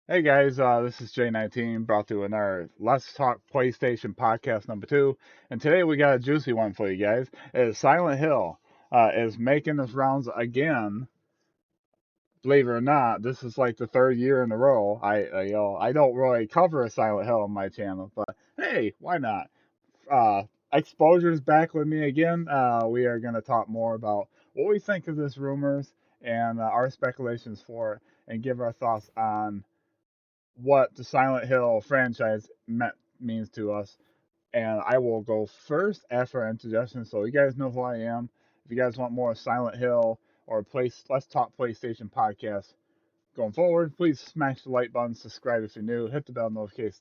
Hey guys, this is J19 brought to you in our Let's Talk PlayStation podcast number 2. And today we got a juicy one for you guys. Silent Hill is making its rounds again. Believe it or not, this is like the third year in a row. I don't really cover Silent Hill on my channel, but hey, why not? Exposure's back with me again. We are going to talk more about what we think of this rumors and our speculations for it, and give our thoughts on what the Silent Hill franchise means to us. And I will go first after our introduction, so you guys know who I am. If you guys want more Silent Hill or Let's Talk PlayStation podcast going forward, please smash the like button, subscribe if you're new, hit the bell notification,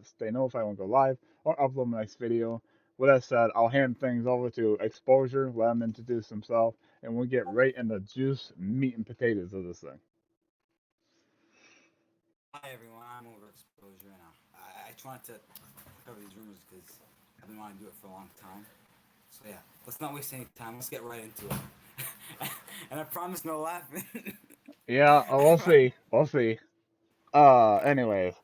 stay notified when I go live or upload my next video. With that said, I'll hand things over to Exposure, let him introduce himself, and we'll get right into the juice, meat, and potatoes of this thing. Hi everyone, I'm Overexposure, and I just wanted to cover these rumors because I've been wanting to do it for a long time. So yeah, let's not waste any time. Let's get right into it. And I promise no laughing. Yeah, we'll see. We'll see. Anyways,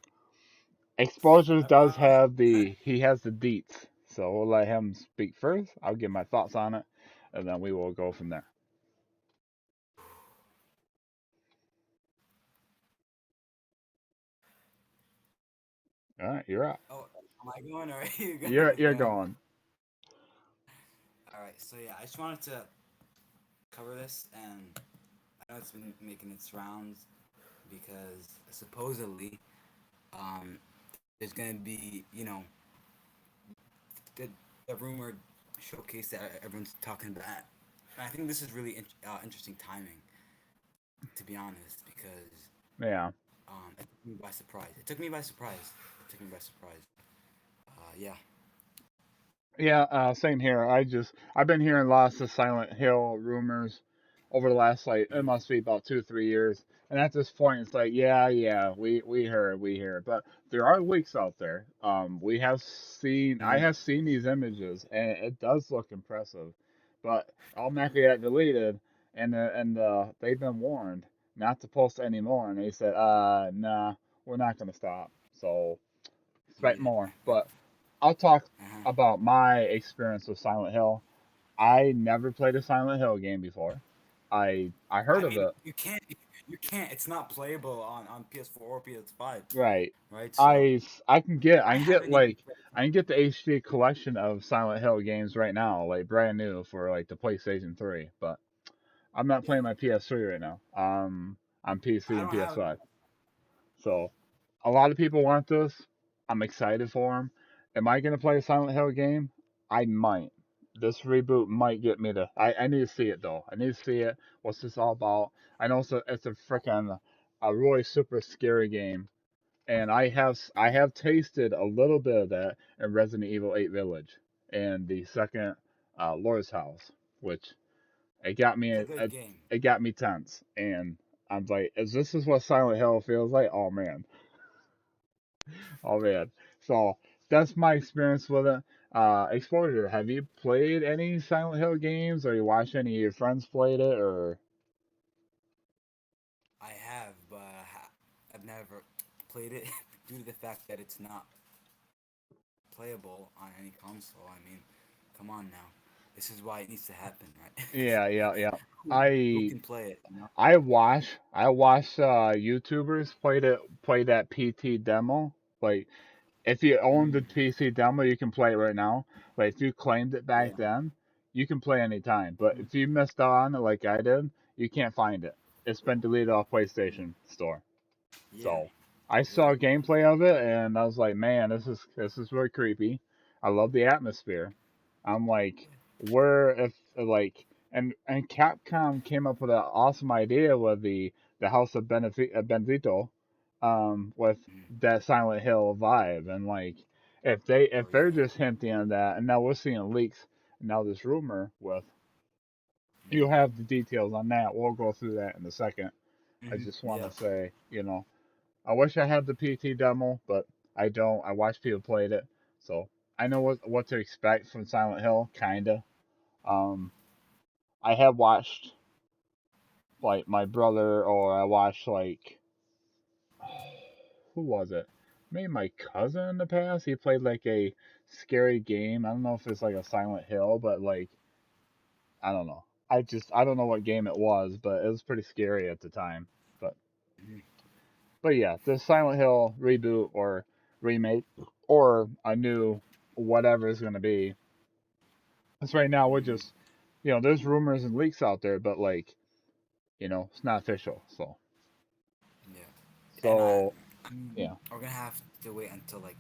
Exposures I does promise. have he has the deets, so we'll let him speak first. I'll give my thoughts on it, and then we will go from there. All right, you're up. Oh, am I going or are you You're going? going. All right. So yeah, I just wanted to cover this, and I know it's been making its rounds because supposedly, um, there's gonna be the, the rumored showcase that everyone's talking about. And I think this is really interesting timing, to be honest, because Yeah, it took me by surprise. It took me by surprise. It took me by surprise. Yeah. yeah. Same here. I've been hearing lots of Silent Hill rumors over the last like it must be about 2 3 years. And at this point, it's like, yeah, we heard, but there are leaks out there. I Mm-hmm. have seen these images, and it does look impressive, but automatically got deleted, and they've been warned not to post anymore, and they said, nah, we're not gonna stop. So expect Yeah. more. But I'll talk Uh-huh. about my experience with Silent Hill. I never played a Silent Hill game before. I heard I of mean, it. you can't. You can't. It's not playable on PS4 or PS5, Right. right? So I I can get haven't even like played. I can get the HD collection of Silent Hill games right now, like brand new for like the PlayStation 3, but I'm not Yeah. playing my PS3 right now. On PC I and don't have. PS5. So a lot of people want this. I'm excited for them. Am I gonna play a Silent Hill game? I might. This reboot might get me to. I need to see it though. I need to see it. What's this all about? I know it's a freaking a really super scary game, and I have tasted a little bit of that in Resident Evil 8 Village and the second Lord's House, which it got me It's a good game. it got me tense, and I'm like, is what Silent Hill feels like? Oh man. So that's my experience with it. Exposure. Have you played any Silent Hill games, or you watched any of your friends played it, or I have, but I've never played it due to the fact that it's not playable on any console. I mean, come on now. This is why it needs to happen, right? yeah. Who I can play it? You know? I watch YouTubers play that PT demo. Like if you own the Mm, PC demo, you can play it right now. Like if you claimed it back yeah. then, you can play anytime. But Mm, if you missed out on it like I did, you can't find it. It's been deleted off PlayStation Store. yeah. So I Yeah. saw gameplay of it and I was like, man, this is really creepy. I love the atmosphere. I'm like, where if like and Capcom came up with an awesome idea with the House of Benzito, with Mm, that Silent Hill vibe, and like oh if they're yeah. just hinting at that, and now we're seeing leaks, and now this rumor with you Mm, have the details on that. We'll go through that in a second. I hmm. just want Yeah. to say, I wish I had the PT demo, but I don't. I watched people played it, so I know what to expect from Silent Hill, kinda. Um, I have watched like my brother, or I watched like who was it? Maybe my cousin in the past. He played like a scary game. I don't know if it's like a Silent Hill, but like I don't know. I don't know what game it was, but it was pretty scary at the time. But Mhm. but yeah, the Silent Hill reboot or remake or a new whatever it's gonna be. Because right now we're Mhm. just there's rumors and leaks out there, but like it's not official. Yeah. And So I'm, yeah. we're gonna have to wait until like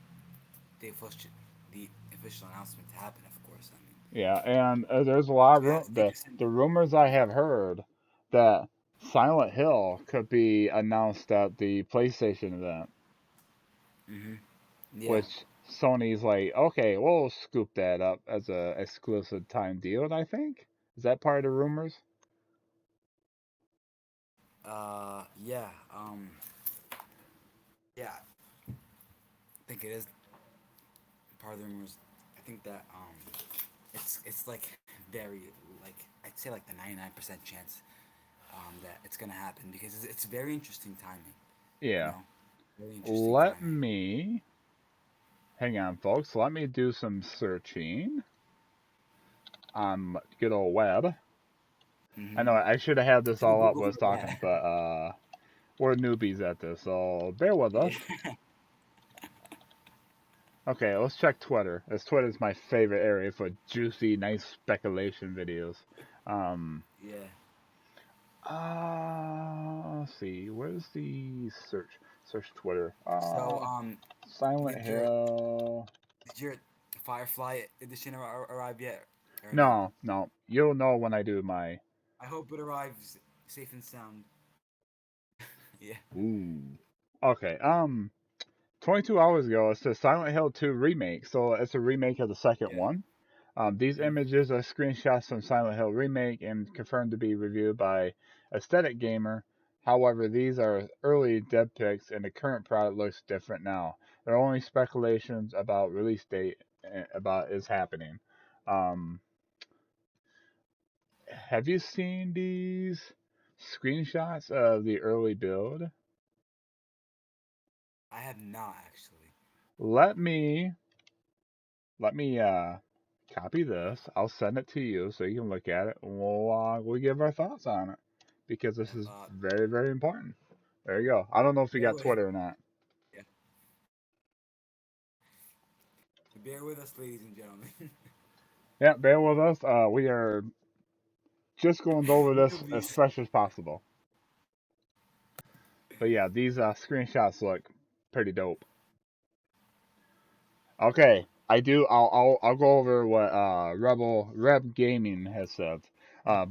the official announcement to happen. Of course. I mean, Yeah, and there's a lot of yeah, it's interesting. the rumors I have heard that Silent Hill could be announced at the PlayStation event, Mhm. Yeah. which Sony's like, okay, we'll scoop that up as a exclusive time deal. I think is that part of the rumors? Yeah. Yeah. I think it is part of the rumors. I think that it's like very like I'd say like the 99% chance that it's gonna happen because it's very interesting timing. You Yeah. know, very interesting Let timing. me hang on, folks. Let me do some searching on good old web. I know Mm-hmm. I should have had this To the all up Google when I was for talking, that. but we're newbies at this, so bear with Yeah. us. Okay, let's check Twitter, as Twitter's my favorite area for juicy, nice speculation videos. Um, Yeah. let's see, where's the search? Search Twitter. So Silent did your Hill. did your Firefly edition arrive yet or no? No, no, you'll know when I do my. I hope it arrives safe and sound. Yeah. Ooh. Okay, 22 hours ago, it says Silent Hill 2 remake, so it's a remake of the second Yeah. one. These Mm-hmm. images are screenshots from Silent Hill Remake and confirmed to be reviewed by Aesthetic Gamer. However, these are early dev pics and the current product looks different now. There are only speculations about release date about is happening. Um, have you seen these screenshots of the early build? I have not actually. Let me let me copy this. I'll send it to you so you can look at it. And we'll give our thoughts on it because this is Uh, very very important. There you go. I don't know if you bear got with Twitter or not. yeah. Bear with us, ladies and gentlemen. Yeah, bear with us. We are just going over this as Newbies. fresh as possible. But yeah, these screenshots look pretty dope. Okay, I do. I'll go over what Rebel Reb Gaming has said.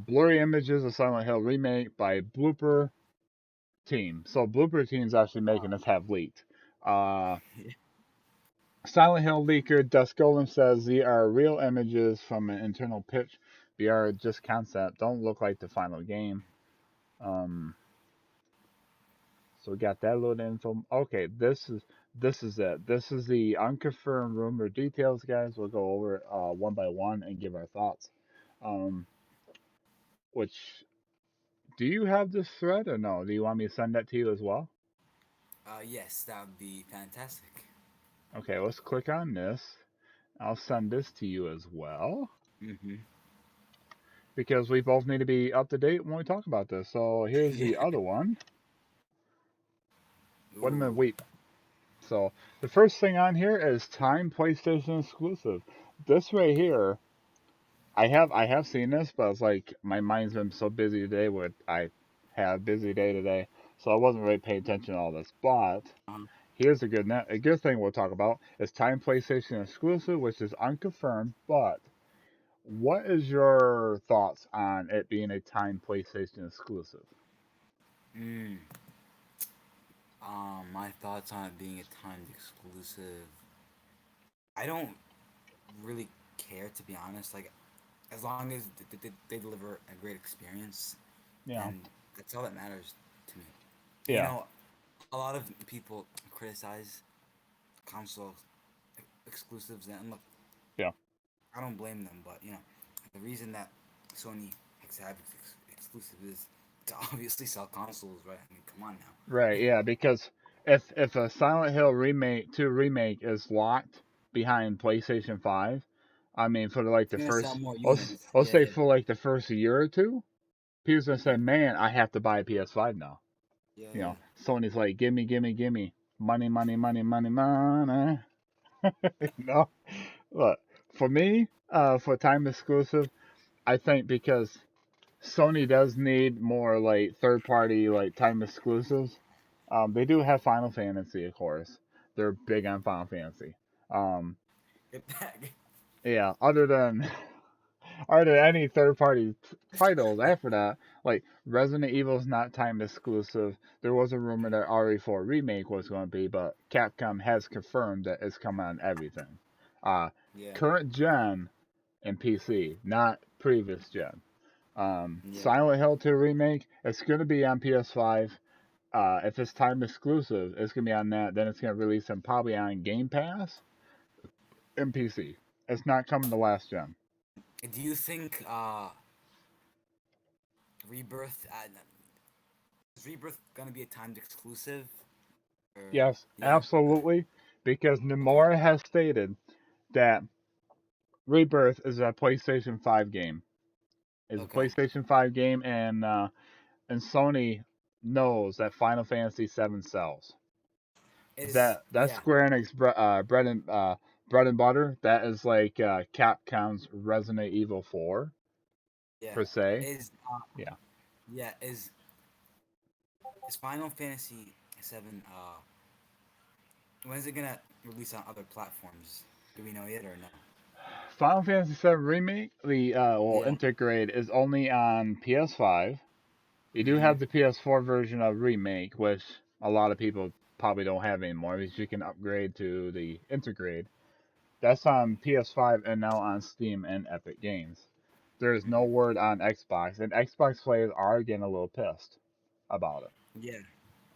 Blurry images of Silent Hill remake by Blooper Team. So Blooper Team's actually making us have leaked. Uh, Silent Hill leaker Dusk Golem says these are real images from an internal pitch. They are just concept. Don't look like the final game. Um, so we got that little info. Okay, this is it. This is the unconfirmed rumor details, guys. We'll go over it one by one and give our thoughts. Um, which do you have this thread or no? Do you want me to send that to you as well? Yes, that would be fantastic. Okay, let's click on this. I'll send this to you as well Mm-hmm. because we both need to be up to date when we talk about this. So here's Yeah. the other one. Wait a minute, Ooh. wait. So the first thing on here is Time PlayStation exclusive. This right here, I have seen this, but it's like my mind's been so busy today with I had a busy day today, so I wasn't really paying attention to all this. But Uh-huh. here's a good thing we'll talk about is Time PlayStation exclusive, which is unconfirmed. But what is your thoughts on it being a Time PlayStation exclusive? Mm. My thoughts on it being a timed exclusive. I don't really care to be honest. Like, as long as they deliver a great experience, Yeah, and that's all that matters to me. You yeah, know, a lot of people criticize console exclusives, and look, yeah. I don't blame them. But the reason that Sony has to have exclusive is to obviously sell consoles, right? I mean, come on now. Right, yeah, because if a Silent Hill remake 2 remake is locked behind PlayStation 5, I mean for like It's the gonna sell first more let's units. let's Yeah, say yeah, for like the first year or two, people's gonna say, hmm "Man, I have to buy a PS5 now." yeah, You yeah. know, Sony's like, "Gimme, gimme, gimme, money, money, money, money, money." You know, look for me, for time exclusive, I think because Sony does need more like third party like time exclusives. They do have Final Fantasy, of course. They're big on Final Fantasy. Um, Get back. yeah, other than are there any third party titles after that? Like Resident Evil's not time exclusive. There was a rumor that RE4 remake was going to be, but Capcom has confirmed that it's coming on everything. Uh, Yeah, Current gen and PC, not previous gen. yeah, Silent Hill 2 remake, it's going to be on PS5. If it's time exclusive, it's going to be on that. Then it's going to release and probably on Game Pass and PC. It's not coming to last gen. Do you think Rebirth is Rebirth gonna be a timed exclusive? Or Yes, yeah, absolutely. Because okay, Nomura has stated that Rebirth is a PlayStation 5 game. It's a okay. PlayStation 5 game, and Sony knows that Final Fantasy 7 sells. Is That's yeah, Square Enix bread and butter. That is like Capcom's Resident Evil 4 yeah. per se. Is Yeah. yeah is Final Fantasy Seven when is it gonna release on other platforms? Do we know yet or no? Final Fantasy 7 Remake, the well Yeah. integrate is only on PS5. You do Mm-hmm. have the PS4 version of Remake, which a lot of people probably don't have anymore because you can upgrade to the integrate. That's on PS5 and now on Steam and Epic Games. There is no Mm-hmm. word on Xbox, and Xbox players are getting a little pissed about it. Yeah.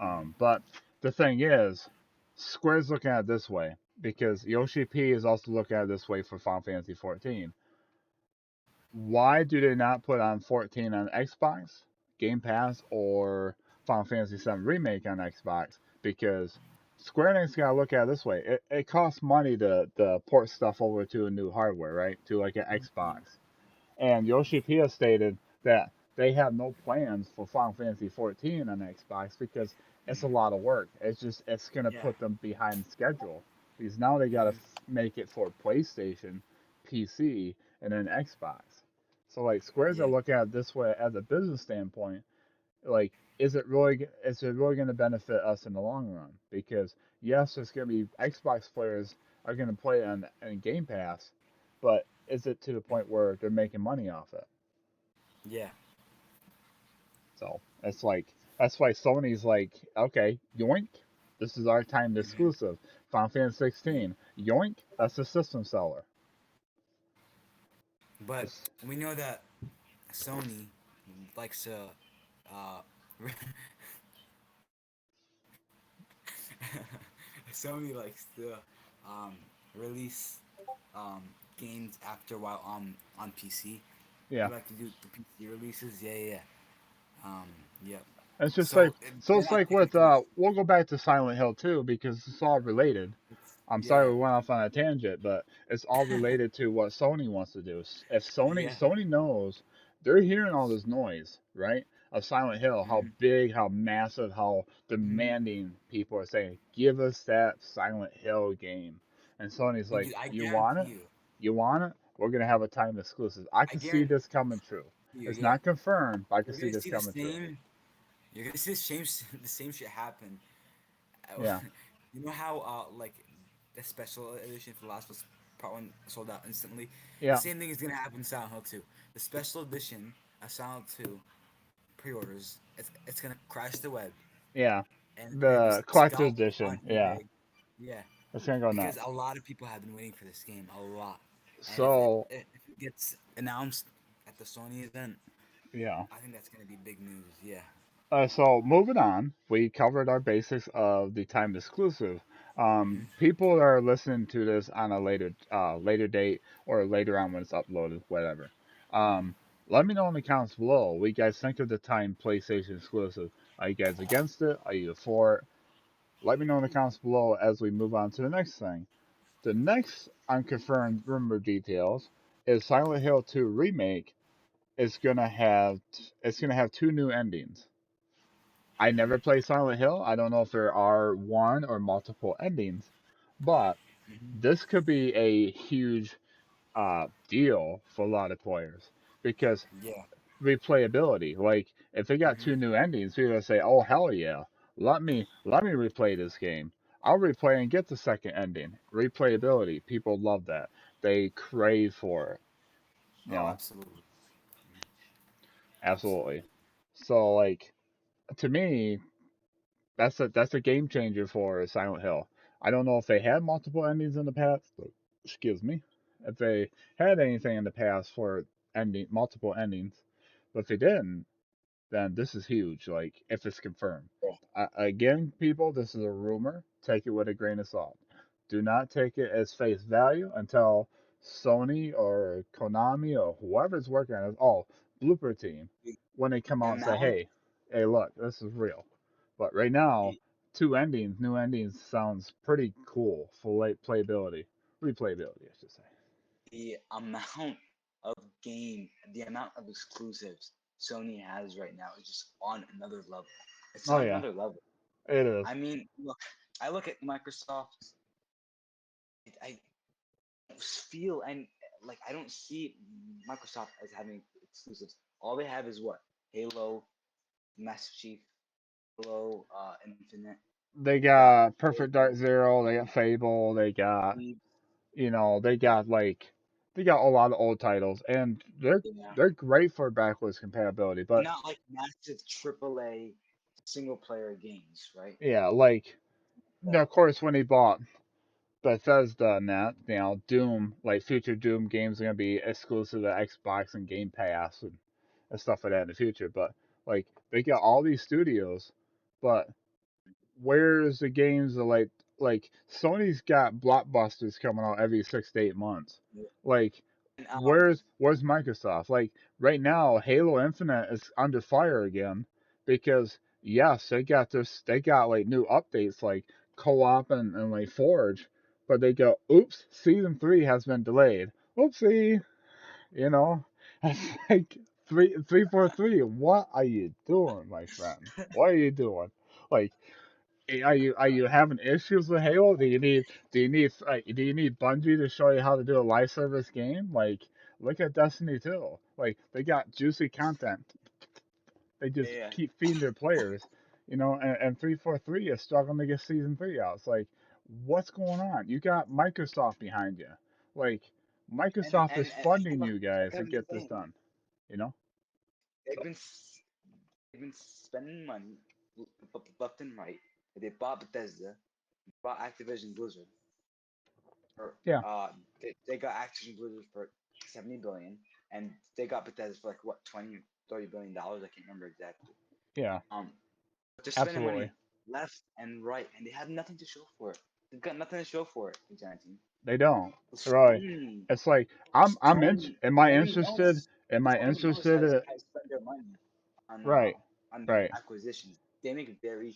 Mm-hmm. But the thing is, Square's looking at it this way because Yoshi P is also looking at it this way for Final Fantasy 14. Why do they not put on 14 on Xbox, Game Pass, or Final Fantasy 7 Remake on Xbox? Because Square Enix gotta look at it this way. It costs money to port stuff over to a new hardware, right? To like an Yeah. Xbox. And Yoshi P has stated that they have no plans for Final Fantasy 14 on Xbox because it's a lot of work. It's gonna Yeah. put them behind schedule because now they gotta Mm-hmm. make it for PlayStation, PC, and then Xbox. So like Squares are Yeah. looking at it this way as a business standpoint. Like, is it really going to benefit us in the long run? Because yes, there's going to be Xbox players are going to play on Game Pass, but is it to the point where they're making money off it? Yeah. So it's like that's why Sony's like, okay, yoink, this is our timed Mm-hmm. exclusive. Final Fantasy Yeah. 16, yoink, that's a system seller. But It's, we know that Sony likes to uh Sony likes to um release um games after while on PC. yeah. We like to do the PC releases. Yeah, yeah, yeah. Um, yep. It's just like So so. they're It's not like with technically. we'll go back to Silent Hill too because it's all related. I'm Yeah, sorry yeah, we went off on a tangent, but it's all related to what Sony wants to do. If yeah. Sony knows they're hearing all this noise, right? Of Silent Hill, how Mm-hmm. big, how massive, how Mm-hmm. demanding people are saying, "Give us that Silent Hill game." And Sony's And like, dude, I "You want guarantee it? you, You want it? We're gonna have a time exclusive." I I can see guarantee this coming true. you, It's yeah, not confirmed, but I can you're see gonna this see the coming true. same. You're gonna see the same shit happen. Yeah, You know how like the special edition for Last of Us Part One sold out instantly. The yeah, same thing is gonna happen in Silent Hill 2. The special edition of Silent 2 pre-orders, it's gonna crash the web, yeah. and it's gonna be The collector's scalped on edition, yeah, eBay. Yeah, it's gonna go because nuts. a lot of people have been waiting for this game, a lot. And So, if it gets announced at the Sony event, yeah. I think that's gonna be big news. Yeah. So moving on, we covered our basics of the time exclusive. Hmm. People are listening to this on a later date or later on when it's uploaded, whatever. Hmm. Um, Let me know in the comments below what you guys think of the time PlayStation exclusive. Are you guys against it? Are you for it? Let me know in the comments below as we move on to the next thing. The next unconfirmed rumor details is Silent Hill 2 Remake is gonna have two new endings. I never played Silent Hill. I don't know if there are one or multiple endings, but Hmm. this could be a huge deal for a lot of players because Yeah. replayability. Like if they got two Hmm. new endings, people are gonna say, "Oh hell yeah, let me replay this game. I'll replay and get the second ending." Replayability. People love that. They crave for it. You Oh, know, absolutely. absolutely. Absolutely. So like to me, that's a game changer for Silent Hill. I don't know if they had multiple endings in the past. Excuse me, if they had anything in the past for ending multiple endings, but if they didn't, then this is huge. Like if it's confirmed. Yeah. Again, people, this is a rumor. Take it with a grain of salt. Do not take it as face value until Sony or Konami or whoever's working on it. Oh, Blooper Team, The, when they come the out and say, amount, hey, look, this is real. But right now, the, new endings sounds pretty cool for late playability, replayability, I should say. the amount of game, the amount of exclusives Sony has right now is just on another level. It's Oh on yeah, another level. it is. I mean, look, I look at Microsoft. I feel and like I don't see Microsoft as having exclusives. All they have is what Halo, Master Chief, Halo, Infinite. They Got got Perfect Dark Zero, they got Fable, they got League, they got like they got a lot of old titles, and yeah, they're great for backwards compatibility. But not like massive AAA single player games, right? yeah, like Yeah, of course when he bought Bethesda Net, Doom, like future Doom games are gonna be exclusive to Xbox and Game Pass and stuff like that in the future. But like they got all these studios, but where's the games that like Sony's got blockbusters coming out every 6 to 8 months. yeah. Like And where's Microsoft? Like right now, Halo Infinite is under fire again because yes, they got like new updates like co-op and like Forge, but they go, oops, season 3 has been delayed. Oopsie, you know. It's like 343. What are you doing, my friend? What are you doing? Like are you having issues with Halo? Do you need Bungie to show you how to do a live service game? Like look at Destiny 2. Like they got juicy content. They just yeah, keep feeding their players, and 343 is struggling to get season 3 out. It's like what's going on? You got Microsoft behind you. Like and Microsoft is and funding look, you like guys to I've been get this saying, done, you know? they've So, been they've been spending money left and right. They bought Bethesda, bought Activision Blizzard, for yeah. they got Activision Blizzard for 70 billion, and they got Bethesda for like what 20-30 billion dollars. I can't remember exactly. Yeah. Um, but they're spending Absolutely. money left and right, and they have nothing to show for it. They've got nothing to show for it. Exactly. They don't. Really. Sony, It's like I'm in. Sony, Am I Sony interested? knows. Am I Sony knows interested? how to spend their money Right. on their Right. acquisitions. They make very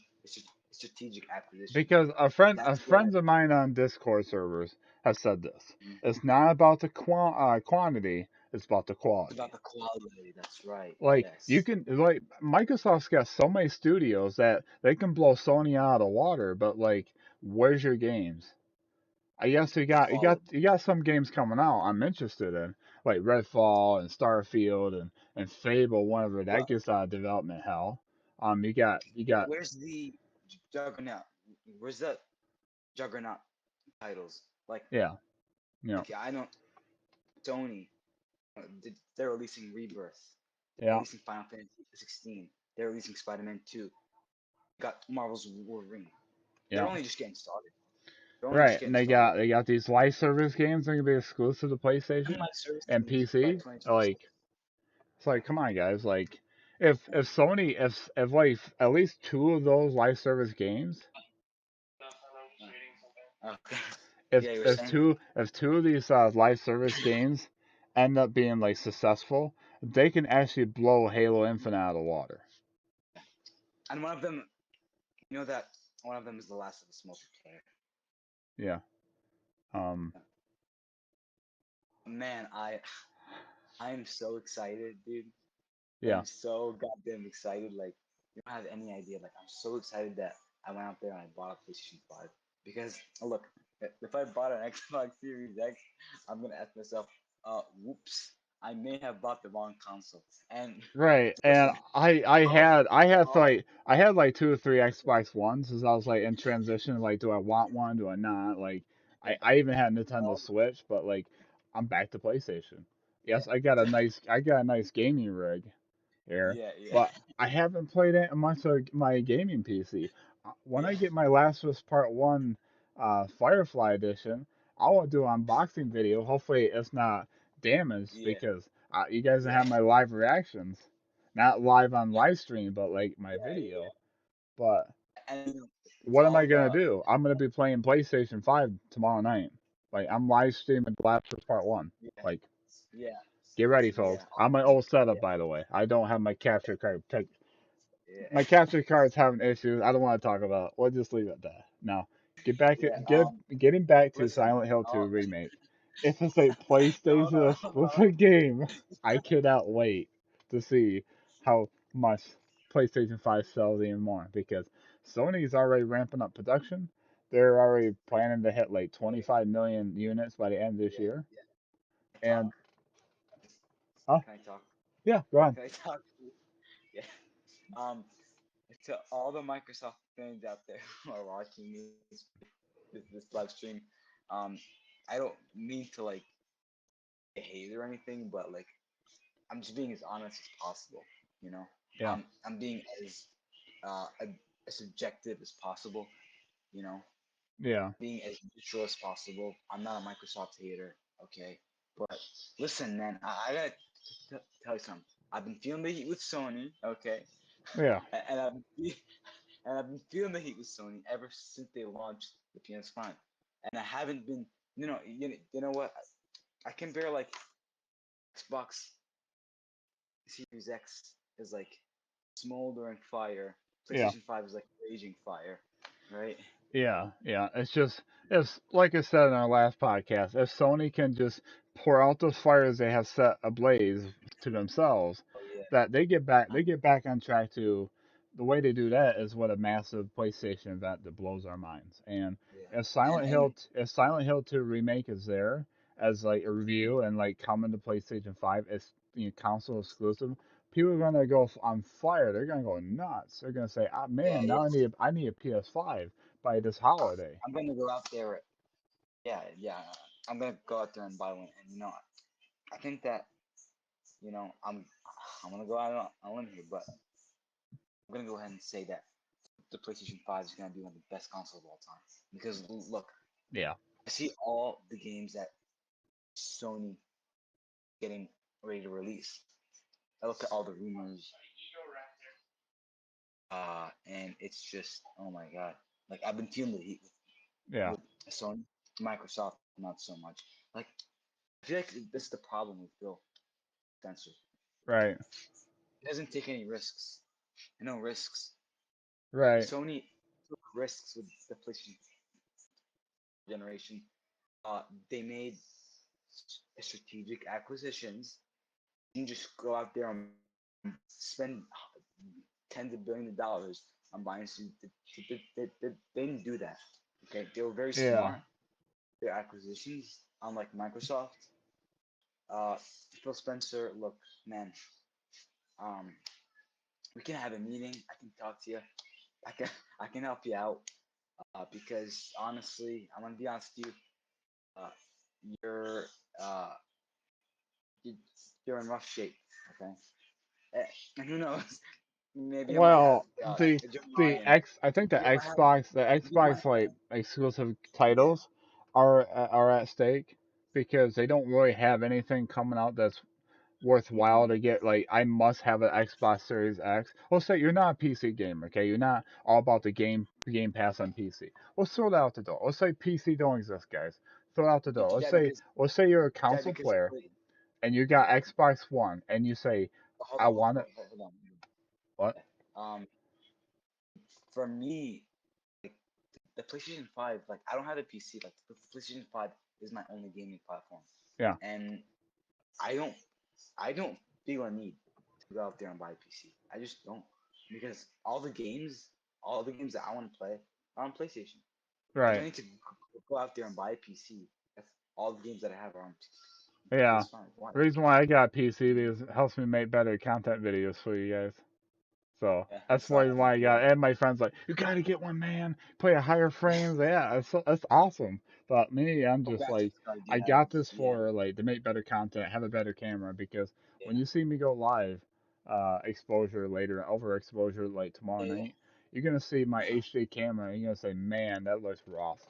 strategic acquisitions. Because a That's where friends of mine on Discord servers have said this. It's not about the quantity. It's about the it's about quality. the quality. That's right. Like you Yes. can like Microsoft's got so many studios that they can blow Sony out of the water, but like, where's your games? I guess you The got you got quality. you got some games coming out I'm interested in, like Redfall and Starfield and Fable whenever that Well, gets out of development hell. You got where's the juggernaut? Where's the juggernaut titles? yeah, you know, Like I know Sony. They're releasing Rebirth. They're yeah, releasing Final Fantasy 16. They're releasing Spider-Man 2. Got Marvel's Wolverine. They're yeah. only just getting started. They're only just Right, and getting they started. got they got these live service games that are gonna be exclusive to PlayStation Unlike service and games by PC. Like 2026. it's like come on guys, like if Sony if like at least two of those live service games, Okay. if Yeah, you were if saying? two if two of these live service games end up being like successful, they can actually blow Halo Infinite out of the water. And one of them, you know that One of them is The Last of Us multiplayer. Yeah. Um. Man, I am so excited, dude. I Yeah. am so goddamn excited. Like, you don't have any idea. Like, I'm so excited that I went out there and I bought a PlayStation 5. Because, look, if I bought an Xbox Series X, I'm gonna ask myself, whoops, I may have bought the wrong console. And Right. And listen, all, all, I had like two or three Xbox Ones as I was like in transition. Like, do I want one? Do I not? Like, yeah, I even had Nintendo all, Switch, but like, I'm back to PlayStation. yeah, Yes, I got a nice gaming rig here, yeah, yeah, but I haven't played it much of my gaming PC. When I yeah, get my Last of Us Part One, Firefly Edition, I'll do an unboxing video. Hopefully, it's not damaged yeah, because you guys yeah, have my live reactions, not live on live stream, but like my yeah, video. But yeah. And it's what am I all gonna the, do? I'm gonna be playing PlayStation 5 tomorrow night. Like I'm live streaming The Last of Us Part One. yeah, Like yeah, get ready, yeah, folks. I'm my old setup, yeah, by the way. I don't have my capture card. yeah, My capture card's having issues. I don't want to talk about it. We'll just leave it at that. Now, yeah. getting back to Listen, Silent Hill 2 all, remake. If it's a no, hold PlayStation on, hold on. exclusive game, I cannot wait to see how much PlayStation 5 sells even more because Sony's already ramping up production. They're already planning to hit like Yeah, 25 million units by the end of this yeah, year. yeah. And Talk. oh Can I talk? yeah, go on. Can I talk? Yeah. Um, to all the Microsoft fans out there who are watching this live stream, um, I don't mean to like hate or anything, but like I'm just being as honest as possible. You know, Yeah, I'm being as subjective as possible. You know, yeah, being as neutral as possible. I'm not a Microsoft hater, okay? But listen, man, I gotta tell you something. I've been feeling the heat with Sony, okay? yeah, and I've been feeling the heat with Sony ever since they launched the PS5, and I haven't been, you know what? I compare like Xbox Series X is like smoldering fire. yeah. PlayStation 5 is like raging fire, right? Yeah, yeah. It's like I said in our last podcast, if Sony can just pour out those fires they have set ablaze to themselves, Oh yeah, that they get back on track to the way they do that is what a massive PlayStation event that blows our minds. And yeah, and If Silent Hill 2 remake is there as like a review and like coming to PlayStation 5, it's console exclusive. People are gonna go on fire. They're gonna go nuts. They're gonna say, "Ah, yeah, man, yeah. now I need a PS5 by this holiday." I'm gonna go out there. Yeah, yeah. I'm gonna go out there and buy one. And I think that I'm gonna go out on a limb here, but I'm gonna go ahead and say that the PlayStation 5 is gonna be one of the best consoles of all time. Because look, Yeah, I see all the games that Sony getting ready to release. I look at all the rumors, and it's just oh my god. Like I've been feeling the heat yeah, with Sony, Microsoft, not so much. Like I feel like this is the problem with Bill Spencer. right, He doesn't take any risks. No risks. right, Sony took risks with the PlayStation generation. They made strategic acquisitions. You can just go out there and spend tens of billions of dollars on buying suits. They didn't do that. Okay, they were very yeah, smart. Their acquisitions, unlike Microsoft. Uh, Phil Spencer, look, man, um, we can have a meeting. I can talk to you. I can I can help you out. Because honestly, I'm gonna be honest with you. Uh, you're uh, you- you're in rough shape. Okay, and who knows? Maybe I might have well, a Joe Ryan. I think You might have The you might Xbox like have exclusive yeah titles are at stake because they don't really have anything coming out that's worthwhile mm-hmm, to get. Like I must have an Xbox Series X. Let's say you're not a PC gamer, okay? You're not all about the Game Pass on PC. Let's throw that out the door. Let's say PC don't exist, guys. Throw it out the door. Let's say you're a console because player wait, and you got yeah. Xbox One and you say, Hold I on, want it. hold on. What? Yeah. For me. PlayStation 5, like I don't have a PC. Like the PlayStation 5 is my only gaming platform, Yeah. and I don't I don't feel a need to go out there and buy a PC. I just don't because all the games that I want to play are on PlayStation. I don't Right. need to go out there and buy a PC if all the games that I have are on Yeah. PS5. Why? The reason why I got PC because it helps me make better content videos for you guys. So Yeah, that's so I why think I got. And my friends like, you gotta get one, man. Play at higher frames. Yeah, that's awesome. But me, I'm what just like, graphics card do I you have? got this Yeah, for like to make better content, have a better camera because when yeah, you see me go live, exposure later, overexposure like tomorrow yeah, night, you're gonna see my HD camera. And you're gonna say, man, that looks rough.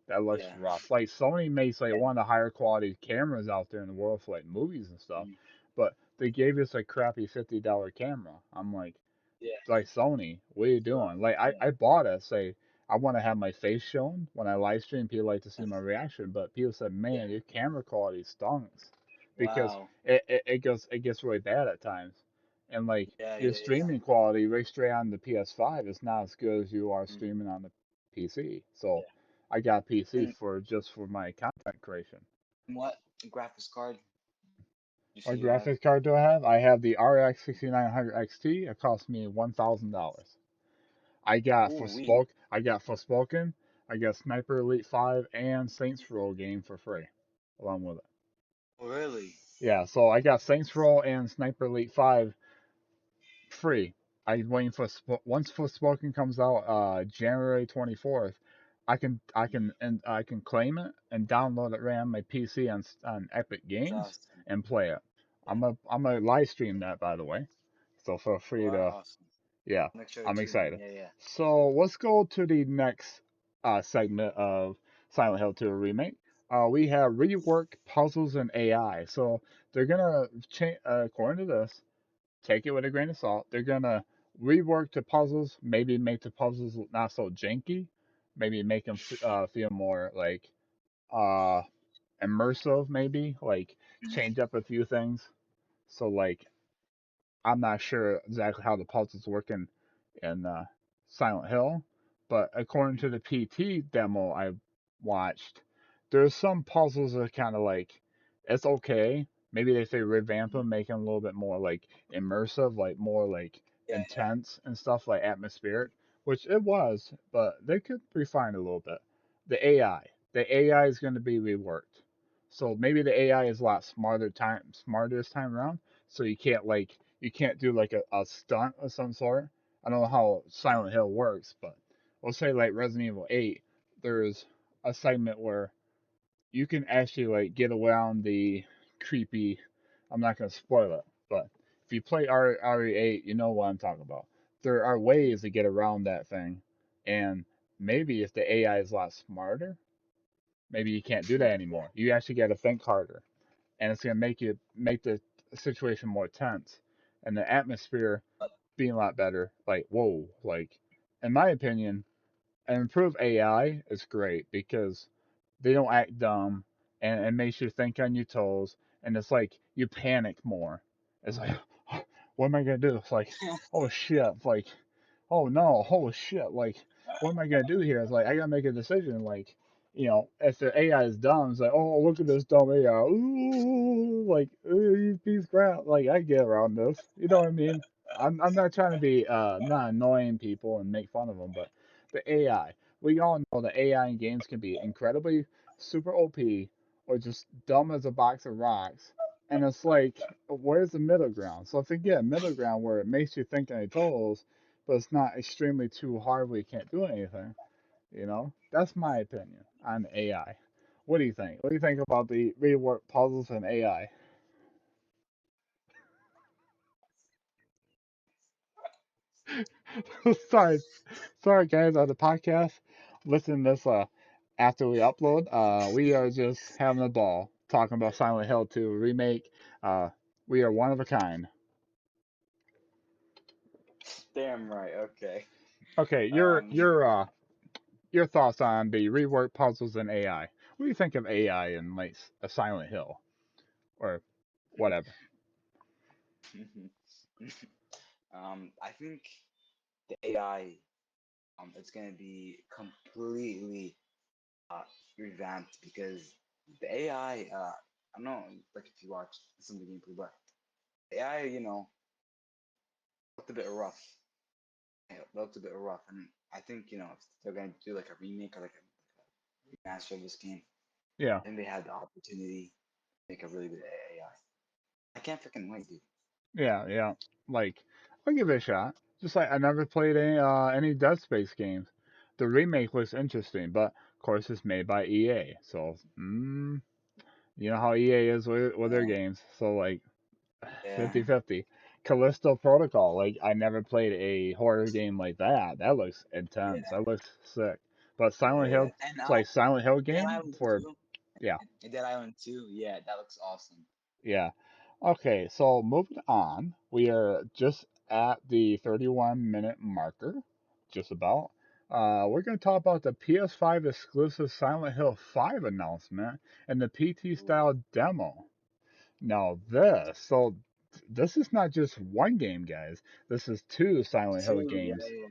That looks yeah, rough. Like Sony makes like yeah, one of the higher quality cameras out there in the world for like movies and stuff, mm, but they gave us a crappy $50 camera. I'm yeah. like Sony, what are you It's rough. doing? Like Yeah, I bought it, say I want to have my face shown when I live stream. People like to see my that's, reaction, but people said, yeah. man, your camera quality stunks because Wow. it gets really bad at times, and like Yeah, your yeah, yeah. streaming quality right straight on the PS5 is not as good as you are Mm, streaming on the PC. So yeah. I got PC And for just for my content creation. what graphics card you say What you have? graphics card do I have? I have the RX 6900 XT. It cost me $1,000. Ooh, we. I got Forspoken, I got Sniper Elite 5 and Saints Row game for free along with it. Oh, really? Yeah, so I got Saints Row and Sniper Elite 5 free. I'm waiting for once Forspoken comes out January 24th. I can claim it and download it right on my PC on Epic That's Games awesome. and play it. Yeah. I'm a live stream that by the way. So feel Oh, free that's to. awesome. Yeah, Make sure to I'm tune in. excited. Yeah, yeah. So let's go to the next segment of Silent Hill 2 remake. We have Rework Puzzles and AI. So they're gonna change, according to this, take it with a grain of salt. They're gonna rework the puzzles, maybe make the puzzles not so janky, maybe make them feel more like uh, immersive, maybe like change up a few things. So like I'm not sure exactly how the puzzles work in Silent Hill, but according to the PT demo I watched, there's some puzzles that are kind of like it's okay. Maybe if they revamp Mhm. them, make them a little bit more like immersive, like more like Yeah, intense and stuff like atmospheric, which it was, but they could refine it a little bit. The AI is going to be reworked, so maybe the AI is a lot smarter this time around. So you can't do like a stunt of some sort. I don't know how yeah, Silent Hill works, but we'll say like Resident Evil 8, there's a segment where you can actually like get around the creepy. I'm not gonna spoil it, but if you play RE8, you know what I'm talking about. There are yeah. ways to get around that thing, and maybe if the AI is a lot smarter, maybe you can't do that Yeah. anymore. You actually got to think harder, and it's gonna make the situation more tense, and the atmosphere But being a lot better. Like whoa, like in my opinion, an improved AI is great because they don't act dumb and it makes you think on your toes, and it's like you panic more. It's like what am I gonna do? It's like oh shit, it's like oh no, holy shit, like, what am I gonna do here? It's like I gotta make a decision. Like, if the AI is dumb, it's like, oh, look at this dumb AI. Ooh, like, ooh, piece of crap. Like, I get around this. You know what I mean? I'm not trying to be not annoying people and make fun of them, but the AI. We all know the AI in games can be incredibly super OP or just dumb as a box of rocks. And it's like, where's the middle ground? So if you get a middle ground where it makes you think on your toes, but it's not extremely too hard where you can't do anything. That's my opinion on AI. What do you think? What do you think about the rework puzzles and AI? sorry, sorry guys on the podcast. Listen to this after we upload. We are just having a ball talking about Silent Hill 2 remake. Uh, we are one of a kind. damn right. Okay. Okay, Um, your thoughts on the rework puzzles and AI. What do you think of AI in like a Silent Hill or whatever? I think the AI. It's gonna be completely uh, revamped because the AI. I don't know, like if you watch some of the gameplay, but the AI, looked a bit rough. It looked a bit rough, and I think if they're gonna do like a remake or like a remaster of this game, Yeah, I think they had the opportunity to make a really good AI. I can't freaking wait, dude. yeah, yeah. Like, I'll give it a shot. Just like I never played any Dead Space games. The remake looks interesting, but of course it's made by EA, so you know how EA is with their Yeah, games. So like yeah, 50-50. Callisto Protocol, like I never played a horror game like that. That looks intense. yeah, That looks sick. But Silent yeah. Hill, it's like Silent Hill Dead game Island for 2, yeah, and Dead Island 2, yeah, that looks awesome. yeah. Okay, so moving on, we are just at the 31-minute marker, just about. We're going to talk about the PS5 exclusive Silent Hill 5 announcement and the PT Ooh. style demo. Now this is not just one game, guys. This is two Silent Hill 2, yeah, games. yeah,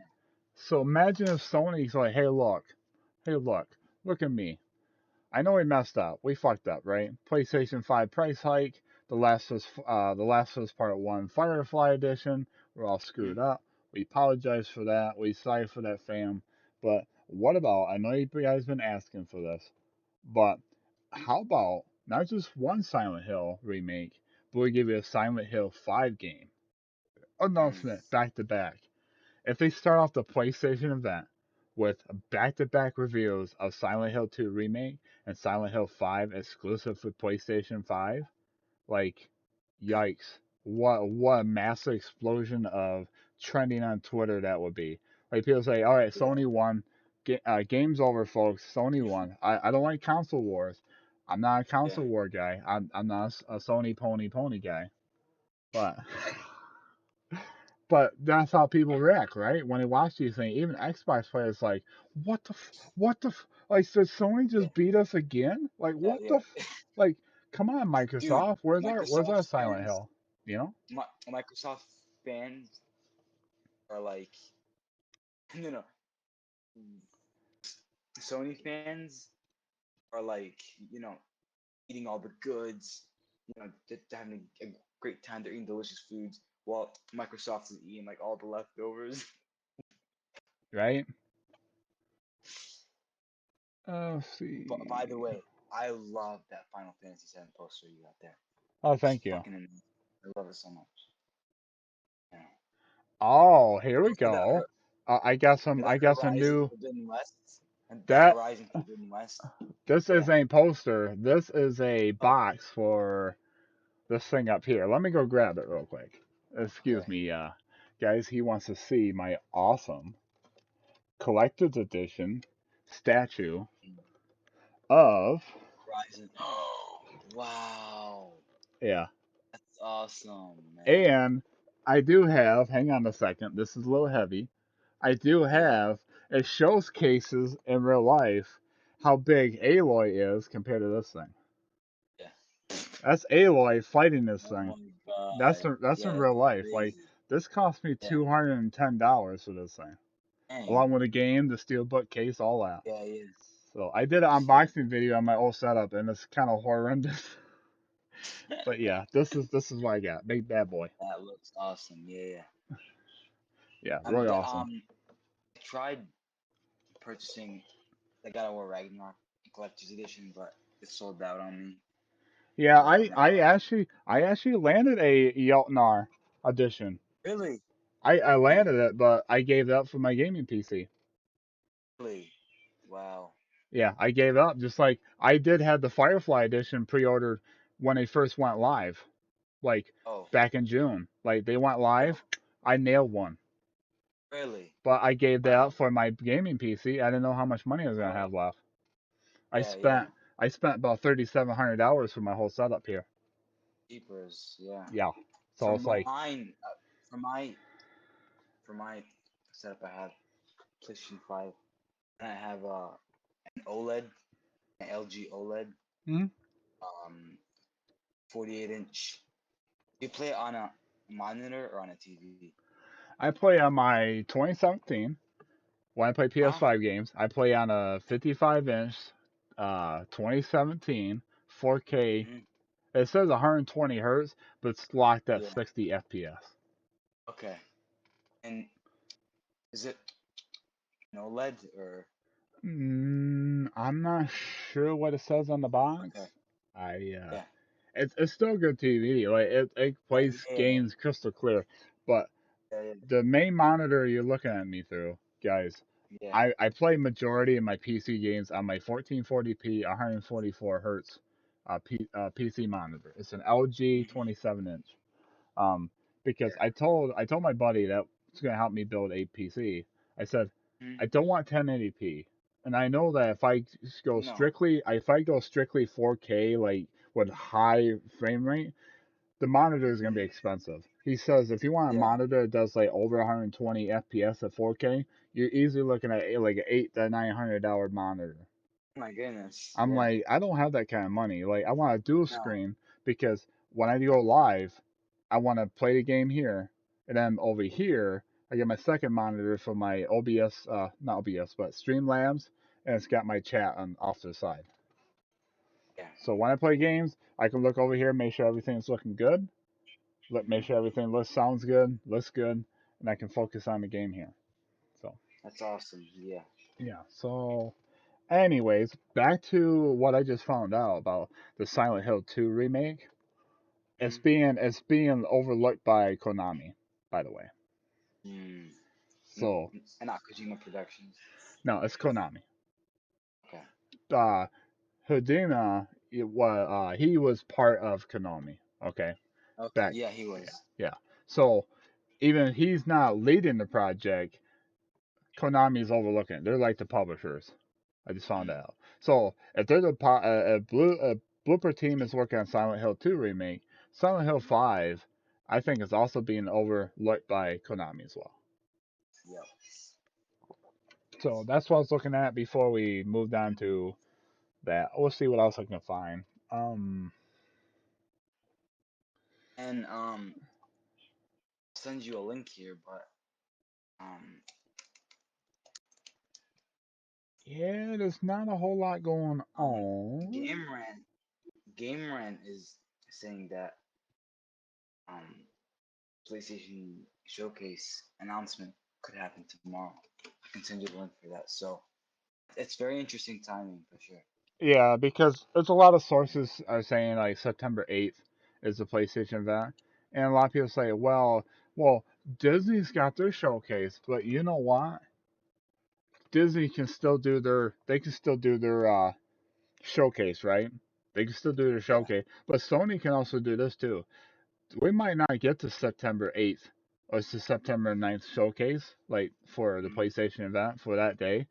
So imagine if Sony's like, hey look at me. I know we messed up. We fucked up, right? PlayStation 5 price hike. The Last of Us Part 1 Firefly Edition. We're all yeah. screwed up. We apologize for that. We sorry for that, fam. But what about? I know you guys been asking for this, but how about not just one Silent Hill remake, but we give you a Silent Hill 5 game Mm, announcement back to back? If they start off the PlayStation event with back to back reveals of Silent Hill 2 Remake and Silent Hill 5 exclusive for PlayStation 5, like, mm, yikes. What a massive explosion of trending on Twitter that would be. Like, people say, all right, yeah, Sony won. Game's over, folks. Sony won. I don't like console wars. I'm not a yeah, console war guy. I'm not a Sony pony guy. But But that's how people react, right? When they watch these things, even Xbox players like, what the like, did Sony yeah, just beat us again? Like, yeah, what the yeah. like, come on, Dude, Microsoft, where's Microsoft our Silent fans, Hill? You know, Microsoft fans are like, no, no, Sony fans are like, eating all the goods, they're having a great time. They're eating delicious foods, while Microsoft is eating like all the leftovers. right? Let's But by the see. way, I love that Final Fantasy VII poster you got there. Oh, It's thank you. fucking amazing. I love it so much. Yeah. Oh, here we Also, go. I got some. I that got some Horizon new. Forbidden West, and that That Horizon Forbidden West. this Yeah. is a poster. This is a Oh, box for this thing up here. Let me go grab it real quick. Excuse okay. me, guys. He wants to see my awesome collector's edition statue Mm. of Horizon. Wow. yeah. That's awesome, man. And I do have. Hang on a second. This is a little heavy. I do Yeah. have. It shows cases in real life how big Aloy is compared to this thing. Yeah. That's Aloy fighting this Oh thing. my god. That's in Yeah, real that's life. Like crazy. this cost me Yeah. $210 for this thing, Dang. along with the game, the steelbook case, all that. Yeah, yeah. So I did an Yeah. unboxing video on my old setup, and it's kind of horrendous. But yeah, this is what I got. Big bad boy. That looks awesome. Yeah, yeah. Yeah, really awesome. I tried purchasing the God of War Ragnarok collector's edition, but it sold out on me. Yeah, So I'm not gonna. I actually landed a Yeltnar edition. Really? I Really? landed it, but I gave it up for my gaming PC. Really? Wow. Yeah, I gave up. Just like I did have the Firefly edition pre-ordered when they first went live, like Oh, back in June. Like they went oh, live, I nailed one. really? But I gave that up Wow. for my gaming PC. I didn't know how much money I was gonna Oh, have left. I yeah, yeah. spent I spent about $3,700 for my whole setup here. Keepers, yeah. Yeah. So For it's like, mine, for my for my setup, I have PlayStation 5, and I have an OLED, an LG OLED, hmm, 48-inch. You play it on a monitor or on a TV? I play on my 2017. When I play Huh? PS5 games, I play on a 55-inch, 2017 4K. Mm, It says 120 hertz, but it's locked at yeah. 60 FPS. Okay. And is it an OLED or I'm not sure what it says on the okay? box. I Yeah. it's still good TV. Like it Yeah. plays Yeah. Yeah. games crystal clear, but Yeah. Yeah. the main monitor you're looking at me through, guys, Yeah. I play majority of my PC games on my 1440p 144 hertz PC monitor. It's an LG Mm-hmm. 27 inch. Um, because Yeah. I told my buddy that was gonna help me build a PC. I said Mm, I don't want 1080p, and I know that no. if I go strictly 4K like with high frame rate, the monitor is gonna be Mm, expensive. He says if you want a yeah. monitor that does like over 120 FPS at 4K, you're easily looking at like an $800 to $900 monitor. My goodness. I'm Yeah. like, I don't have that kind of money. Like, I want a dual No. screen because when I go live, I want to play the game here, and then over here, I get my second monitor for my OBS, not OBS, but Streamlabs, and it's got my chat on off to the side. Yeah. So when I play games, I can look over here, make sure everything's looking good, make Hmm. sure everything sounds good, looks good, and I can focus on the game here. So That's awesome. Yeah. yeah. So anyways, back to what I just found out about the Silent Hill 2 remake. Mm-hmm. It's being overlooked by Konami, by the way. Mm. No, So not Kojima Productions. no, it's Konami. Okay. Uh, Hidena, he was part of Konami. Okay, Okay. back Yeah, he yeah was. yeah. So even if he's not leading the project, Konami's overlooking it. They're like the publishers. I just found Mm. out. So if they're a Blooper team is working on Silent Hill 2 remake, Silent Hill 5, I think is also being overlooked by Konami as well. Yep. So that's what I was looking at before we moved on to that. We'll see what else I can find. Um, And send you a link here, but um, yeah, there's not a whole lot going um, on. Game Rant, Game Rant is saying that um, PlayStation Showcase announcement could happen tomorrow. I can send you the link for that. So it's very interesting timing for sure. Yeah, because there's a lot of sources are saying like September 8th is the PlayStation event, and a lot of people say, well, Disney's got their showcase, but you know what? Disney can still do their showcase, right? They can still do their Yeah. showcase, but Sony can also do this too. We might not get to September 8th or to September 9th showcase, like for the Mm. PlayStation event for that day.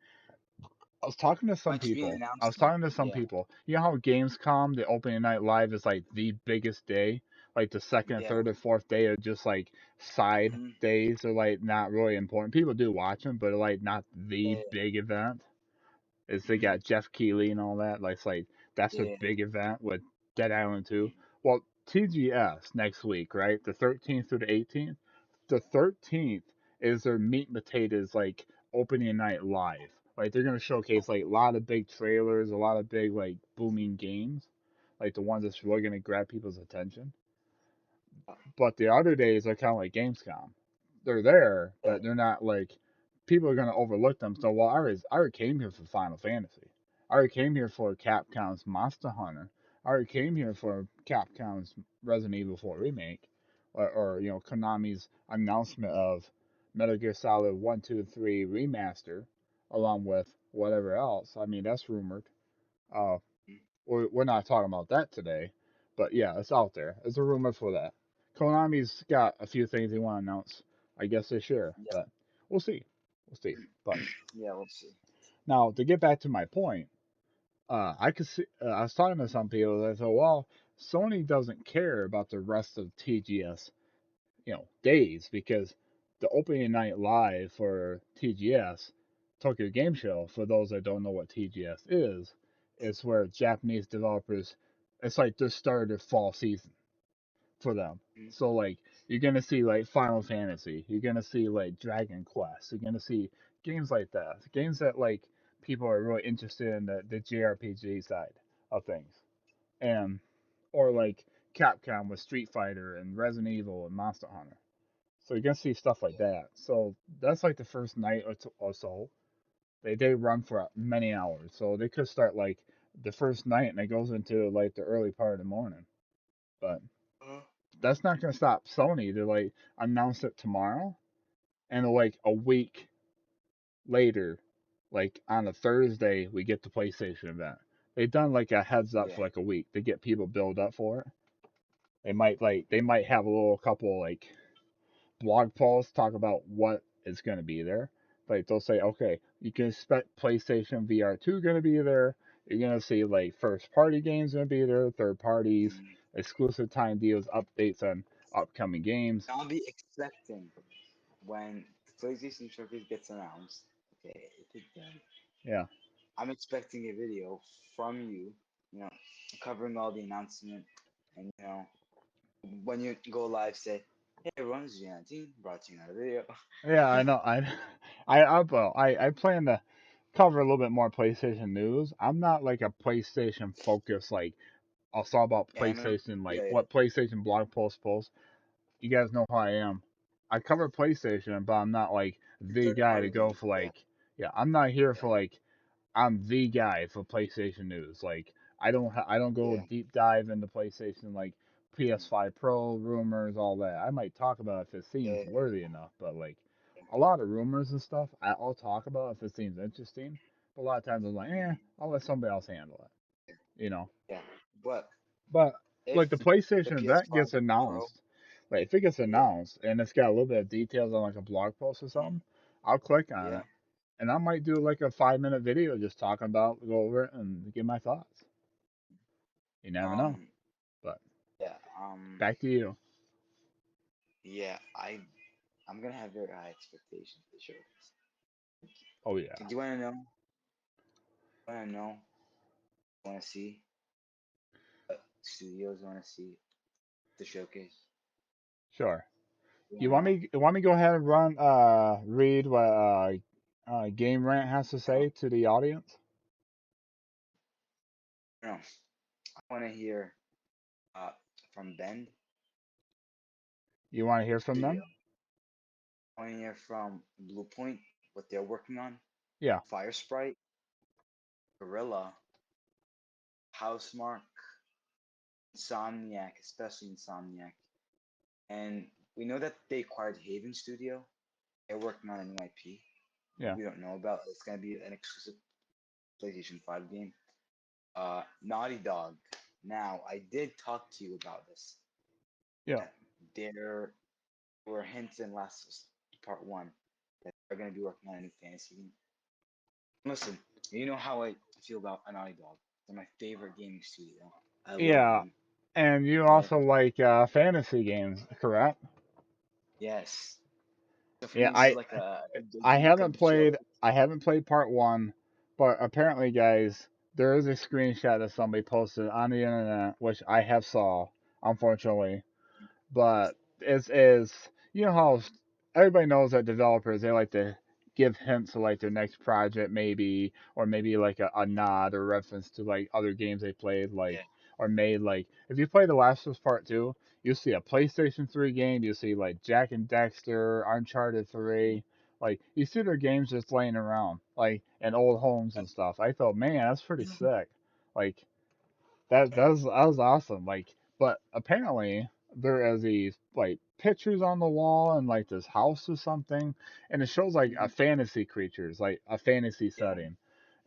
I was talking to some Might just be an people. I was announcement. talking to some Yeah. people. You know how Gamescom, the opening night live is like the biggest day? Like the second, Yeah. third, or fourth day are just like side Hmm. days. They're like not really important. People do watch them, but like not the Yeah. big event. Is they Hmm. got Jeff Keighley and all that. Like, it's like that's a Yeah. big event with Dead Island 2. Mm. Well, TGS next week, right? The 13th through the 18th. The 13th is their meat and potatoes like opening night live. Like they're gonna showcase like a lot of big trailers, a lot of big like booming games, like the ones that's really gonna grab people's attention. But the other days are kind of like Gamescom. They're there, Yeah. but they're not like people are gonna overlook them. So, well, I already came here for Final Fantasy. I already came here for Capcom's Monster Hunter. I already came here for Capcom's Resident Evil 4 remake, or Konami's announcement of Metal Gear Solid 1, 2, 3 remaster, along with whatever else. I mean, that's rumored. Uh, Mm. we're not talking about that today, but yeah, it's out there. It's a rumor for that. Konami's got a few things they want to announce. I guess this year, Yeah. but we'll see. We'll see. But Yeah. We'll see. now to get back to my point, I could see. I was talking to some people that said, "Well, Sony doesn't care about the rest of TGS, days because the opening night live for TGS, Tokyo Game Show, for those that don't know what TGS is where Japanese developers, it's like the start of their fall season for them. Mm. So like you're gonna see like Final Fantasy, you're gonna see like Dragon Quest, you're gonna see games like that, games that like people are really interested in the JRPG side of things, and or like Capcom with Street Fighter and Resident Evil and Monster Hunter. So you're gonna see stuff like that. So that's like the first night or so. They run for many hours, so they could start like the first night and it goes into like the early part of the morning. But Uh, that's not gonna stop Sony to like announce it tomorrow and like a week later, like on a Thursday, we get the PlayStation event. They've done like a heads up yeah. for like a week to get people build up for it. They might have a little couple like blog posts talk about what is going to be there. Like they'll say, okay, you can expect PlayStation VR 2 going to be there. You're going to see like first party games going to be there, third parties, Mm. exclusive time deals, updates on upcoming games. I'll be expecting when the PlayStation Showcase gets announced. Okay, if it does, Yeah. I'm expecting a video from you. You know, covering all the announcement, and when you go live, say, "Hey everyone, this is J19, brought to you another video." Yeah, I know. I plan to cover a little bit more PlayStation news. I'm not like a PlayStation focused like I'll talk about Gamer. PlayStation like Yeah, yeah, what PlayStation blog post. You guys know how I am. I cover PlayStation, but I'm not like the third guy to party go games. for Yeah, like yeah, I'm not here yeah, for like I'm the guy for PlayStation news. Like I don't go yeah, deep dive into PlayStation like mm, PS5 Pro rumors, all that. I might talk about it if it yeah, seems yeah, worthy enough, but like yeah, a lot of rumors and stuff, I'll talk about if it seems interesting. But a lot of times I'm like, I'll let somebody else handle it, you know. yeah. But But if like the the PlayStation event PS5 gets Pro, announced, like if it gets yeah, announced and it's got a little bit of details on like a blog post or mm, something, I'll click on yeah, it and I might do like a 5 minute video just talking about, go over it and give my thoughts. You never know. um, But yeah, back to you. yeah. I'm gonna have very high expectations for sure. Oh yeah, Do you wanna know? Wanna know? Wanna see? Studios wanna see the showcase? sure. You You wanna want know? me? You want me to go ahead and read what Game Rant has to No, say to the audience? no. I wanna hear uh from Bend You want to hear from Studio. them? I wanna hear from Bluepoint what they're working on. Yeah, Fire Sprite, Gorilla, Housemark, Insomniac, especially Insomniac. And we know that they acquired Haven Studio. They're working on a new IP. yeah, We don't know about. It's gonna be an exclusive PlayStation 5 game. Naughty Dog. Now, I did talk to you about this. yeah, That there were hints in last part one that they're gonna be working on a new fantasy game. Listen, you know how I feel about a Naughty Dog. They're my favorite gaming studio. I love yeah. them. And you Okay. also like fantasy games, correct? Yes. So for Yeah, me, this is like a I gimmick haven't of joy. played I haven't played part one, but apparently, guys, there is a screenshot that somebody posted on the internet, which I have saw, unfortunately. But is you know how everybody knows that developers they like to give hints to like their next project maybe, or maybe like a nod or reference to like other games they played like Yeah. or made like if you play The Last of Us Part 2, you'll see a PlayStation 3 game, you'll see like Jack and Dexter, Uncharted 3, like you see their games just laying around like in old homes and stuff. I thought, man, that's pretty sick. Like that was awesome. Like, but apparently there is these like pictures on the wall and like this house or something, and it shows like a Mhm. fantasy creatures, like a fantasy Yeah. setting.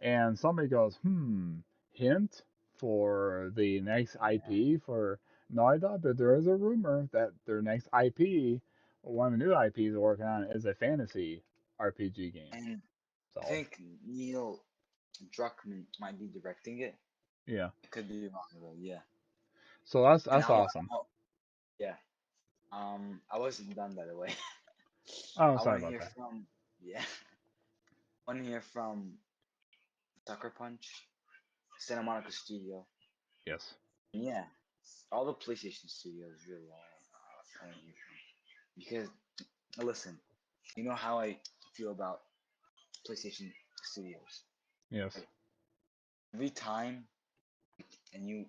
And somebody goes, hint for the next Yeah. IP for Naughty Dog, but there is a rumor that their next IP, or one of the new IPs they're working on, is a fantasy RPG game. And I So think Neil Druckmann might be directing it. yeah, I could be wrong though. Yeah. so that's And that's awesome. yeah. I wasn't done by the way. Oh, I sorry want to about hear that. from yeah. I want to hear from Sucker Punch, Santa Monica Studio, Yes. and yeah, all the PlayStation studios really. I want to hear from because listen, you know how I feel about PlayStation Studios. Yes. Right? Every time a new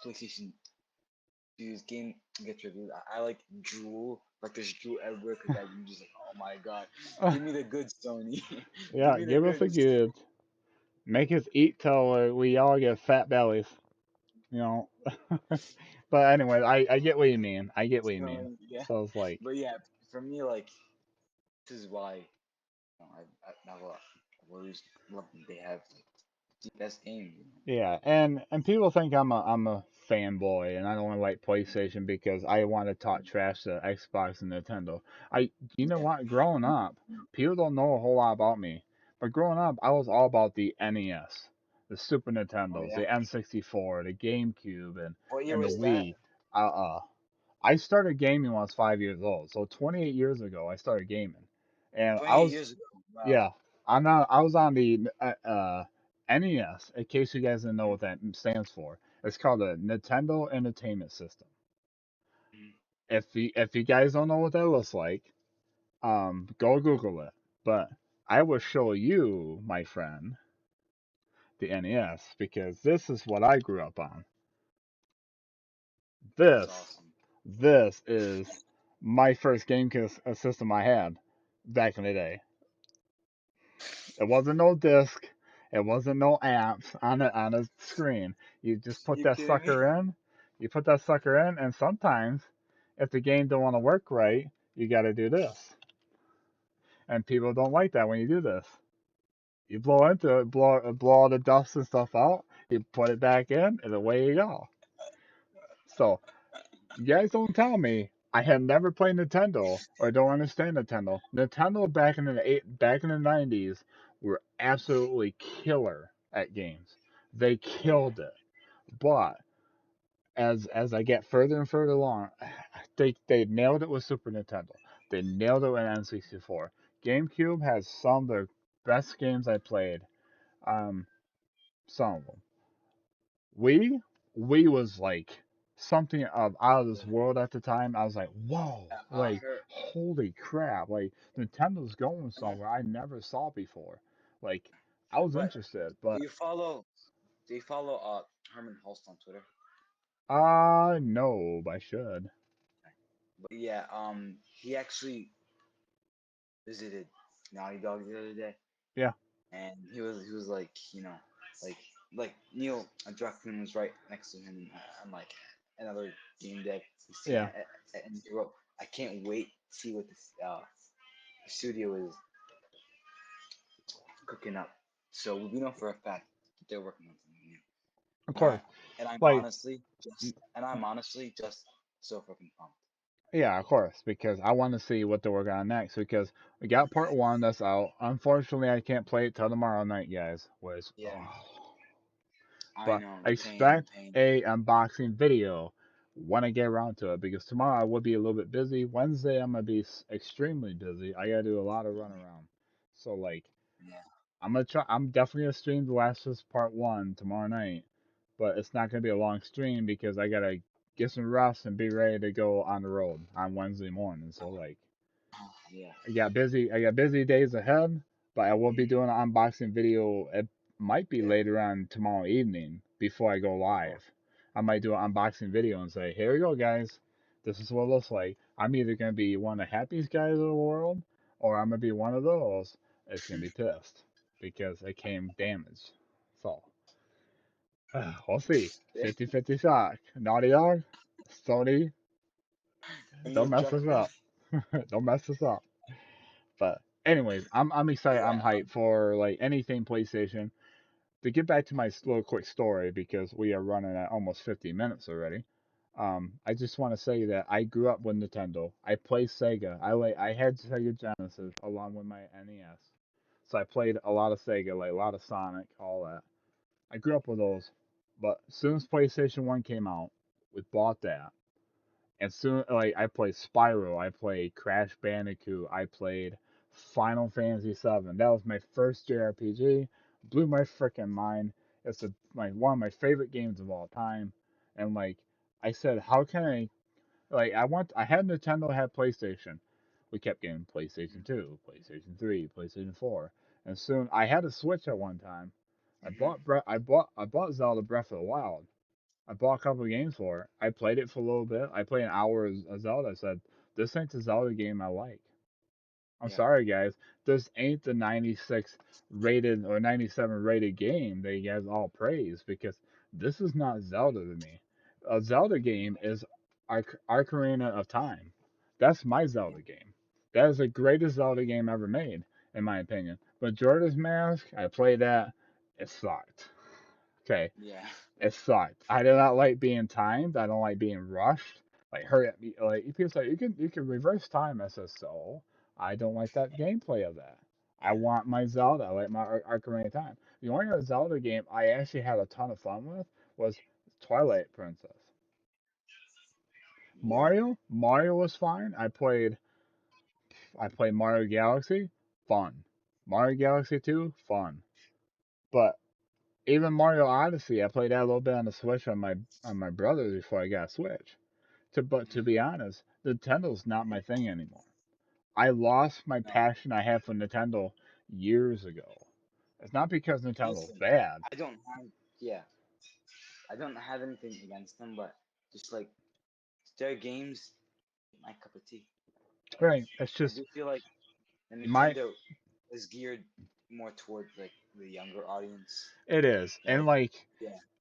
PlayStation Studios game gets reviewed, I like drool. Like there's drool everywhere because I'm just like, oh my god, give me the good Sony, give Yeah, me the give us good. a good. Make us eat till we all get fat bellies. You know. But anyway, I get what you mean. I get what you mean. Sony, yeah. So it's like, But yeah, for me, like this is why I've always loved that they have like, the best game. yeah, and people think I'm a fanboy and I don't like PlayStation because I want to talk trash to Xbox and Nintendo. You know Yeah. what? Growing up, people don't know a whole lot about me, but growing up, I was all about the NES, the Super Oh Nintendos, yeah. the N64, the GameCube, What year and the was that? Wii. I started gaming when I was 5 years old, so 28 years ago I started gaming, and I 28 was years ago. Wow. yeah, I was on the NES. In case you guys didn't know what that stands for, it's called a Nintendo Entertainment System. Mhm. If you guys don't know what that looks like, go Google it. But I will show you, my friend, the NES because this is what I grew up on. That's This awesome. this is my first system I had back in the day. It wasn't no disc. It wasn't no apps on a screen. You just put You that kidding me? sucker in. You put that sucker in, and sometimes, if the game don't want to work right, you got to do this. And people don't like that when you do this. You blow into it, blow all the dust and stuff out. You put it back in, and away you go. So you guys don't tell me I had never played Nintendo or don't understand Nintendo. Nintendo back in the 90s were absolutely killer at games. They Oh yeah. killed it. But as I get further and further along, they nailed it with Super Nintendo. They nailed it with N64. GameCube has some of the best games I played. Um, some of them. We we was like something of out of this Yeah. world at the time. I was like, whoa, I like heard. holy crap, like Nintendo's going uh somewhere I never saw before. Like I was But interested, do but you follow? Do you follow Herman Hulst on Twitter? no, I should. But yeah, he actually visited Naughty Dog the other day, Yeah, and he was like, like Neil Druckmann was right next to him on like another game dev, yeah, and he wrote, "I can't wait to see what this studio is cooking up." So we know for a fact that they're working on something new, of and I course. and I'm Like honestly just and I'm honestly just so fucking pumped. yeah, of course, because I want to see what they're working on next. Because we got part one that's out. Unfortunately, I can't play it till tomorrow night, guys. Which Yeah, I but know I the pain, the expect pain. a unboxing video when I get around to it because tomorrow I will be a little bit busy. Wednesday I'm gonna be extremely busy. I gotta do a lot of run around. So like Yeah. I'm gonna try. I'm definitely gonna stream The Last of Us Part One tomorrow night, but it's not gonna be a long stream because I gotta get some rest and be ready to go on the road on Wednesday morning. So like Yeah. I got busy days ahead, but I will be Mhm. doing an unboxing video. It might be Yeah. later on tomorrow evening before I go Oh, live. I might do an unboxing video and say, "Here we go, guys. This is what it looks like." I'm either gonna be one of the happiest guys in the world, or I'm gonna be one of those that's gonna be pissed because it came damaged. So we'll see. yeah. 50-50 shot. Naughty Dog, Sony, Neil don't mess this Druckmann. up. Don't mess this up. But anyways, I'm excited. Yeah. I'm hyped for like anything PlayStation. To get back to my little quick story because we are running at almost 50 minutes already. I just want to say that I grew up with Nintendo. I played Sega. I had Sega Genesis along with my NES, so I played a lot of Sega, like a lot of Sonic, all that. I grew up with those. But as soon as PlayStation One came out, we bought that. And soon, like I played Spyro, I played Crash Bandicoot, I played Final Fantasy VII. That was my first JRPG. Blew my freaking mind. It's one of my favorite games of all time. And like I said, how can I like I had Nintendo, I had PlayStation. We kept getting PlayStation 2, PlayStation 3, PlayStation 4. And soon I had a Switch at one time. Hmm. I bought Zelda Breath of the Wild. I bought a couple of games for it. I played it for a little bit. I played an hour of Zelda. I said, this ain't the Zelda game I like. I'm Yeah. sorry, guys. This ain't the 96 rated or 97 rated game that you guys all praise because this is not Zelda to me. A Zelda game is Ocarina of Time. That's my Yeah. Zelda game. That is the greatest Zelda game ever made, in my opinion. But Majora's Mask, I played that. It sucked. Okay, Yeah. it sucked. I do not like being timed. I don't like being rushed. Like hurry up, like people say you can reverse time. I says so. I don't like that gameplay of that. I Yeah. want my Zelda. I like my Ocarina of Time. The only other Zelda game I actually had a ton of fun with was Twilight Princess. Yeah. Mario was fine. I played Mario Galaxy, fun. Mario Galaxy 2, fun. But even Mario Odyssey, I played that a little bit on the Switch on my brother before I got a Switch. But to be honest, Nintendo's not my thing anymore. I lost my No. passion I had for Nintendo years ago. It's not because Nintendo's Listen, bad. I don't have. Yeah, I don't have anything against them, but just like their games, my cup of tea. Right. It's I just do feel like the my Nintendo is geared more towards like the younger audience. it is. And Like, like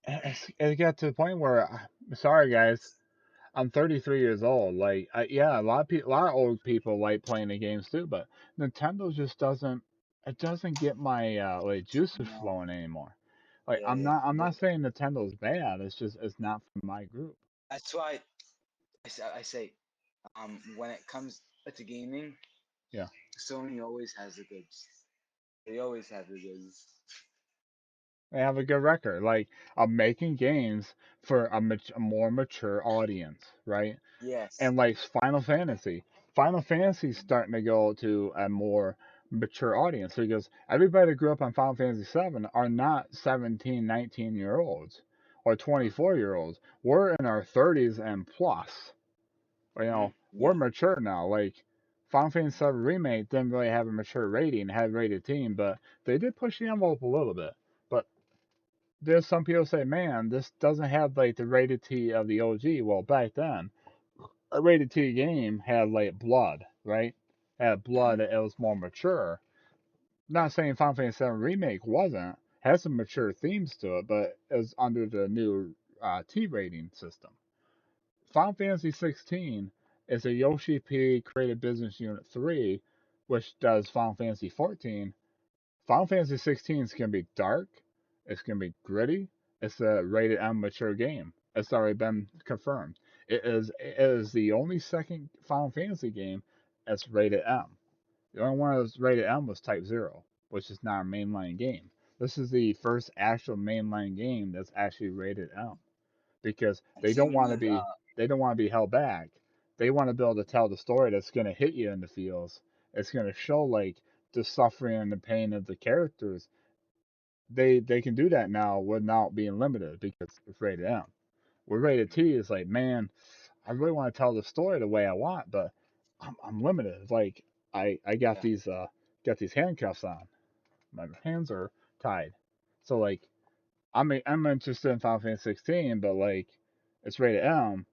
yeah, it got to the point where sorry guys, I'm 33 years old. Like, yeah, a lot of old people like playing the games too, but Nintendo just doesn't. It doesn't get my like juices no, flowing anymore. Like, yeah, I'm yeah. not. I'm But not saying Nintendo's bad. It's just it's not for my group. that's why I say, when it comes to gaming, Yeah, Sony always has the goods. They always have the goods. they have a good record. Like, I'm making games for a more mature audience, right? Yes. And like Final Fantasy's starting to go to a more mature audience because everybody that grew up on Final Fantasy 7 are not 17, 19-year olds or Uh-huh. 24-year olds. We're in our 30s and plus. We're Yeah. mature now. Like Final Fantasy 7 Remake didn't really have a mature rating, it had rated teen, but they did push the envelope a little bit. But there's some people say, man, this doesn't have like the rated T of the OG. Well, back then a rated T game had like blood, right? Had Hmm. blood. It was more mature. Not saying Final Fantasy VII Remake wasn't. Had some mature themes to it, but it was under the new T rating system. Final Fantasy 16 is a Yoshi P created business unit 3, which does Final Fantasy 14. Final Fantasy 16 is going to be dark. It's going to be gritty. It's a rated M mature game. It's already been confirmed. It is the only second Final Fantasy game that's rated M. The only one that was rated M was Type Zero, which is not a mainline game. This is the first actual mainline game that's actually rated M because And same with they don't want to be held back. They want to be able to tell the story that's going to hit you in the feels. It's going to show like the suffering and the pain of the characters. They can do that now without being limited because it's rated M. With rated T is like, man, I really want to tell the story the way I want, but I'm limited. Like I yeah, got these handcuffs on. My hands are tied. So like I'm interested in Final Fantasy 16, but like it's rated M.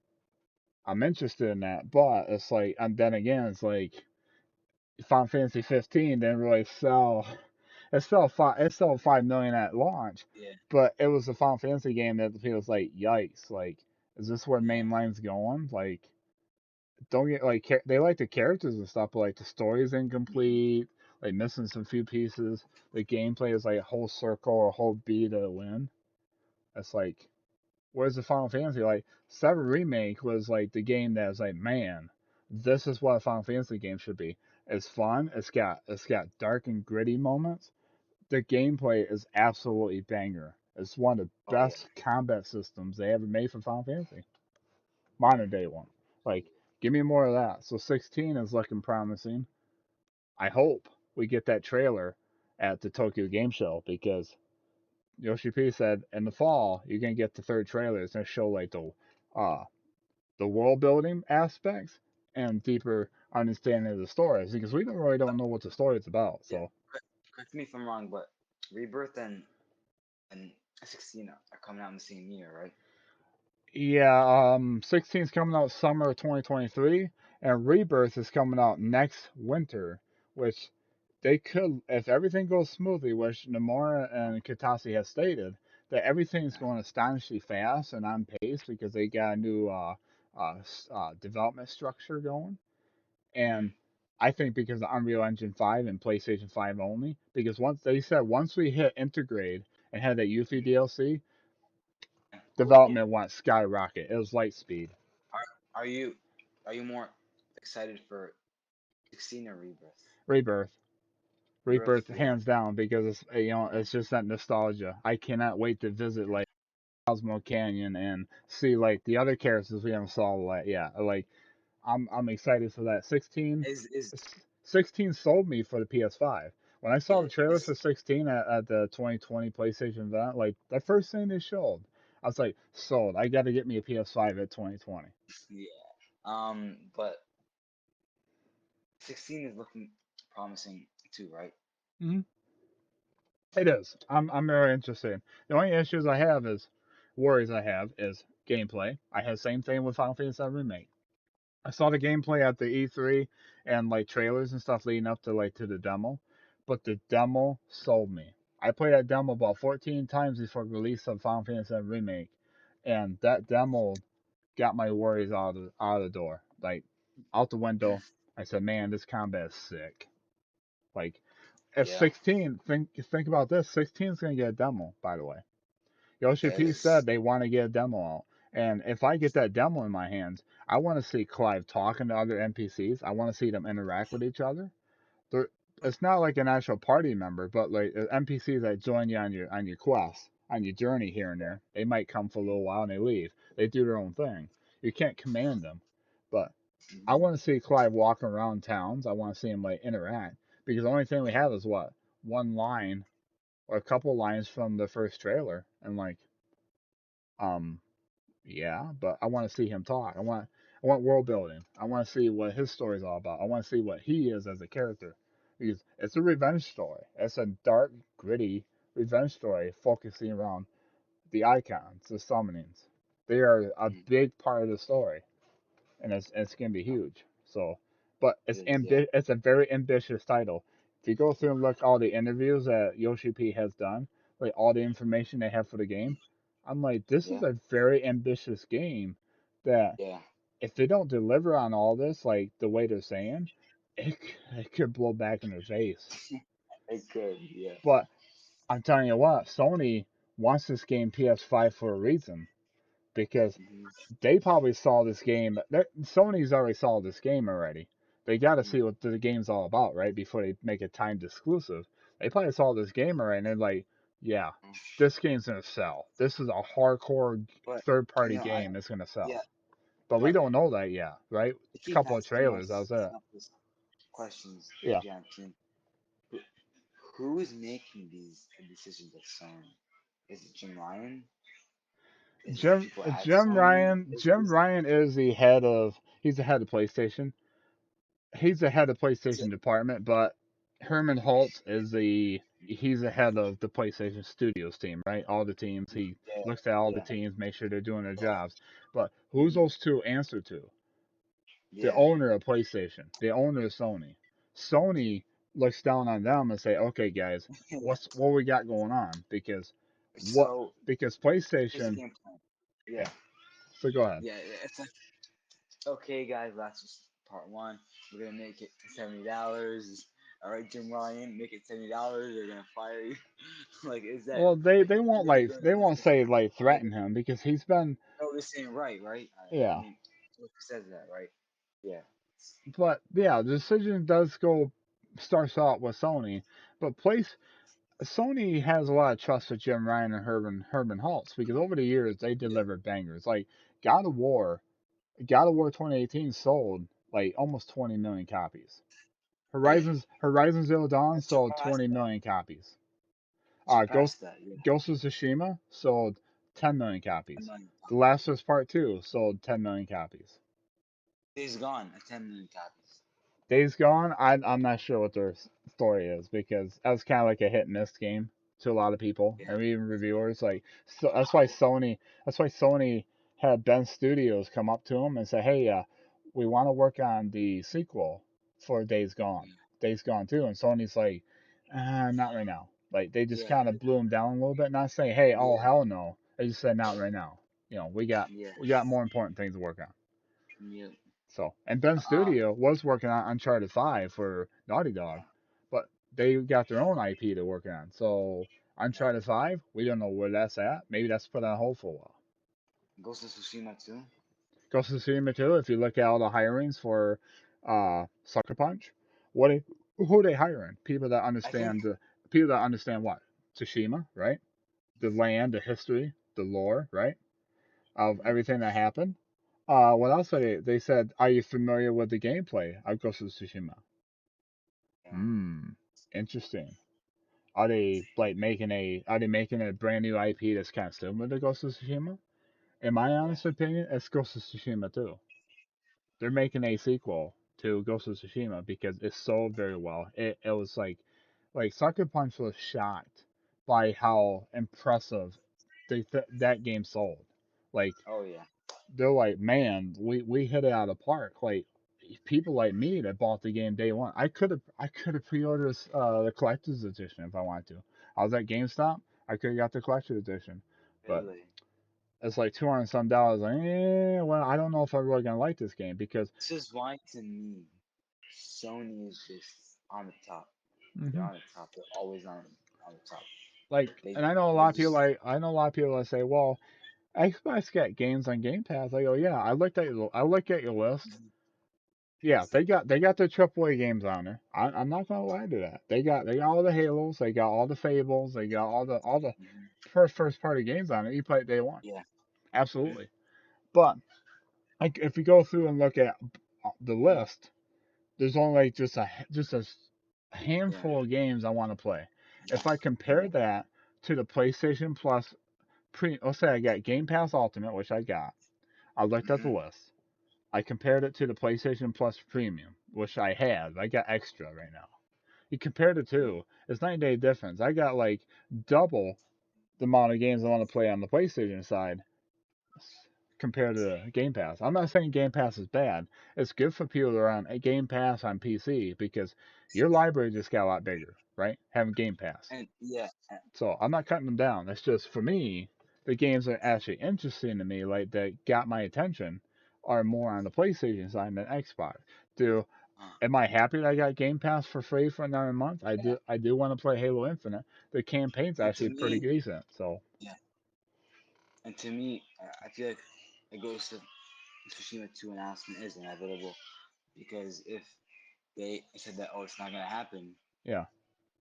I'm interested in that, but it's like, and then again, it's like Final Fantasy 15 didn't really sell. It sold 5 million at launch, yeah, but it was a Final Fantasy game that feels like yikes. Like, is this where yeah. mainline's going? Like, don't get like they like the characters and stuff, but like the story is Hmm. incomplete. Like missing some few pieces. The gameplay is like a whole circle or a whole B to win. It's like, where's the Final Fantasy? Like, 7 Remake was like the game that was like, man, this is what a Final Fantasy game should be. It's fun. It's got dark and gritty moments. The gameplay is absolutely banger. It's one of the Oh yeah, best combat systems they ever made for Final Fantasy. Modern day one. Like, give me more of that. So 16 is looking promising. I hope we get that trailer at the Tokyo Game Show because Yoshi P said in the fall you're gonna get the third trailer. It's gonna show like uh the world building aspects and deeper understanding of the stories because we don't really don't know what the story is about. yeah. So correct me if I'm wrong, but Rebirth and 16 are coming out in the same year, right? Yeah, 16 is coming out summer of 2023, and Rebirth is coming out next winter, which they could, if everything goes smoothly, which Nomura and Kitase has stated, that everything's going astonishingly fast and on pace because they got a new development structure going. And I think because of Unreal Engine 5 and PlayStation 5 only, because once they said once we hit Intergrade and had that Yuffie DLC, Yeah. development went skyrocket. It was light speed. Are are you are you more excited for 16 or Rebirth? Rebirth, Rebirth, Rebirth, yeah. hands down, because it's Yeah. it's just that nostalgia. I cannot wait to visit like Cosmo Canyon and see like the other characters we haven't saw. Like yeah, like I'm excited for that. 16, Is 16 sold me for the PS5. When I saw yeah the trailers for is 16 at the 2020 PlayStation event, like the first thing they showed, I was like, sold. I got to get me a PS5 at 2020. yeah. But 16 is looking promising too, right? Hmm. It is. I'm very interested. The only issues I have is worries I have is gameplay. I had the same thing with Final Fantasy VII Remake. I saw the gameplay at the E3 and like trailers and stuff leading up to like to the demo, but the demo sold me. I played that demo about 14 times before release of Final Fantasy VII Remake, and that demo got my worries out of the door, like out the window. I said, "Man, this combat is sick." Like if Yeah. 16, think about this. 16 is gonna get a demo, by the way. Yoshi Yeah, it P is. said they want to get a demo out. And if I get that demo in my hands, I want to see Clive talking to other NPCs. I want to see them interact with each other. They're, it's not like an actual party member, but like NPCs that join you on your quest, on your journey here and there. They might come for a little while and they leave. They do their own thing. You can't command them. But I Mhm. want to see Clive walking around towns. I want to see him like interact because the only thing we have is what one line or a couple lines from the first trailer, and like um yeah, but I want to see him talk. I want world building. I want to see what his story's all about. I want to see what he is as a character. Because it's a revenge story. It's a dark, gritty revenge story focusing around the icons, the summonings. They are a Mhm. big part of the story, and it's gonna be huge. So, but It is, yeah. it's a very ambitious title. If you go through and look all the interviews that Yoshi P has done, like all the information they have for the game, I'm like, this is Yeah. a very ambitious game that Yeah. if they don't deliver on all this, like the way they're saying, it could blow back in their face. It could, yeah. But I'm telling you what, Sony wants this game PS5 for a reason because Hmm. they probably saw this game. Sony's already saw this game already. They got to see Hmm. what the game's all about, right? Before they make it timed exclusive. They probably saw this game already, and they're like, "Yeah, this game's gonna sell. This is a hardcore But third-party game that's gonna yeah, sell." But we but don't know that yet, right? they A keep couple of asking trailers, that us was it. countless questions, Yeah, Jansen. Who, who is making these decisions at Sony? Is it Jim Ryan? Is it people at Sony? Jim Ryan is the head of. He's the head of PlayStation. He's the head of Is it PlayStation department, but Herman Holtz is the he's the head of the PlayStation Studios team, right? All the teams. He yeah, looks at all the yeah, teams, make sure they're doing their jobs. But who's mhm, those two answer to? The yeah, owner of PlayStation, the owner of Sony. Sony looks down on them and say, "Okay, guys, yeah. what we got going on?" Because what So because here's the PlayStation, game plan. Yeah, yeah. So go ahead. yeah. It's like, okay, guys, that's just part one. We're gonna make it $70. All right, Jim Ryan, make it $70. They're gonna fire you. Like, is that Well, like they won't really like going they against won't the say like like? threaten him because he's been No, they're saying right, right. I yeah. mean, who says that, right? Yeah. But yeah, the decision does go starts out with Sony, but place Sony has a lot of trust with Jim Ryan and Herman Holtz because over the years they Yeah. delivered bangers. Like God of War, God of War 2018 sold like almost 20 million copies. Yeah. Horizon Zero Dawn I sold surpassed 20 that. million copies. Surpassed that. Yeah. Ghost of Tsushima sold 10 million A copies. million The copies. Last of Us Part 2 sold 10 million copies. Days Gone at 10 million copies. Days Gone, I'm not sure what their story is because that was kind of like a hit and miss game to a lot of people Yeah. and even reviewers. Like, so Wow. That's why Sony had Ben Studios come up to him and say, "Hey, we want to work on the sequel for Yeah. Days Gone 2." And Sony's like, "Not right now." Like, they just Yeah. kind of blew him down a little bit, not saying, "Hey, oh Yeah. hell no." They just said, "Not right now." Yeah. We got more important things to work on. Yeah. So, and Ben Uh, Studio was working on Uncharted 5 for Naughty Dog, but they got their own IP to work on. So, yeah. Uncharted 5, we don't know where that's at. Maybe that's put on hold for a while. Ghost of Tsushima too. Ghost of Tsushima 2, if you look at all the hirings for Sucker Punch, who are they hiring? I think. People that understand what? Tsushima, right? The land, the history, the lore, right? Of Hmm. everything that happened. What else are they said, are you familiar with the gameplay of Ghost of Tsushima? Yeah. Hmm, interesting. Are they making a brand new IP that's kind of similar to Ghost of Tsushima? In my Yeah. honest opinion, it's Ghost of Tsushima too. They're making a sequel to Ghost of Tsushima because it sold very well. It was like Sucker Punch was shocked by how impressive that game sold. Like Oh yeah. they're like, man, we hit it out of the park. Like people like me that bought the game day one, I could have pre-ordered the collector's edition if I wanted to. I was at GameStop, I could have got the collector's edition, but Really. it's like $200 some. Like, well, I don't know if I'm really gonna like this game because, This is why to me, Sony is just on the top. They're hmm on the top. They're always on the top. like, They and I know a they lot of people just that say, well, Xbox got games on Game Pass. I go, yeah, I looked at your list. Mhm. Yeah, they got their AAA games on there. I'm not gonna lie to that. They got all the Halos, they got all the Fables, they got all the Mhm. first party games on it. You play it day one, Yeah. Mhm. absolutely. But like if you go through and look at the list, there's only like just a Yeah. handful of games I want to play. Yeah. If I compare Yeah. that to the PlayStation Plus let's say I got Game Pass Ultimate, which I got. I looked at the Mhm. list. I compared it to the PlayStation Plus Premium, which I have. I got extra right now. You compare the Yeah. two, it's 9 day difference. I got like double the amount of games I want to play on the PlayStation side compared to Game Pass. I'm not saying Game Pass is bad. It's good for people that are on a Game Pass on PC because your library just got a lot bigger, right? Having Game Pass. And yeah. So I'm not cutting them down. It's just for me, the games that are actually interesting to me, like that got my attention, are more on the PlayStation side than Xbox. Do Uh, Am I happy that I got Game Pass for free for another month? yeah. I do want to play Halo Infinite. The campaign's And to actually pretty me, decent. So yeah. And to me, I feel like a Ghost of Tsushima 2 announcement is inevitable because if they said that, oh, it's not gonna happen, yeah,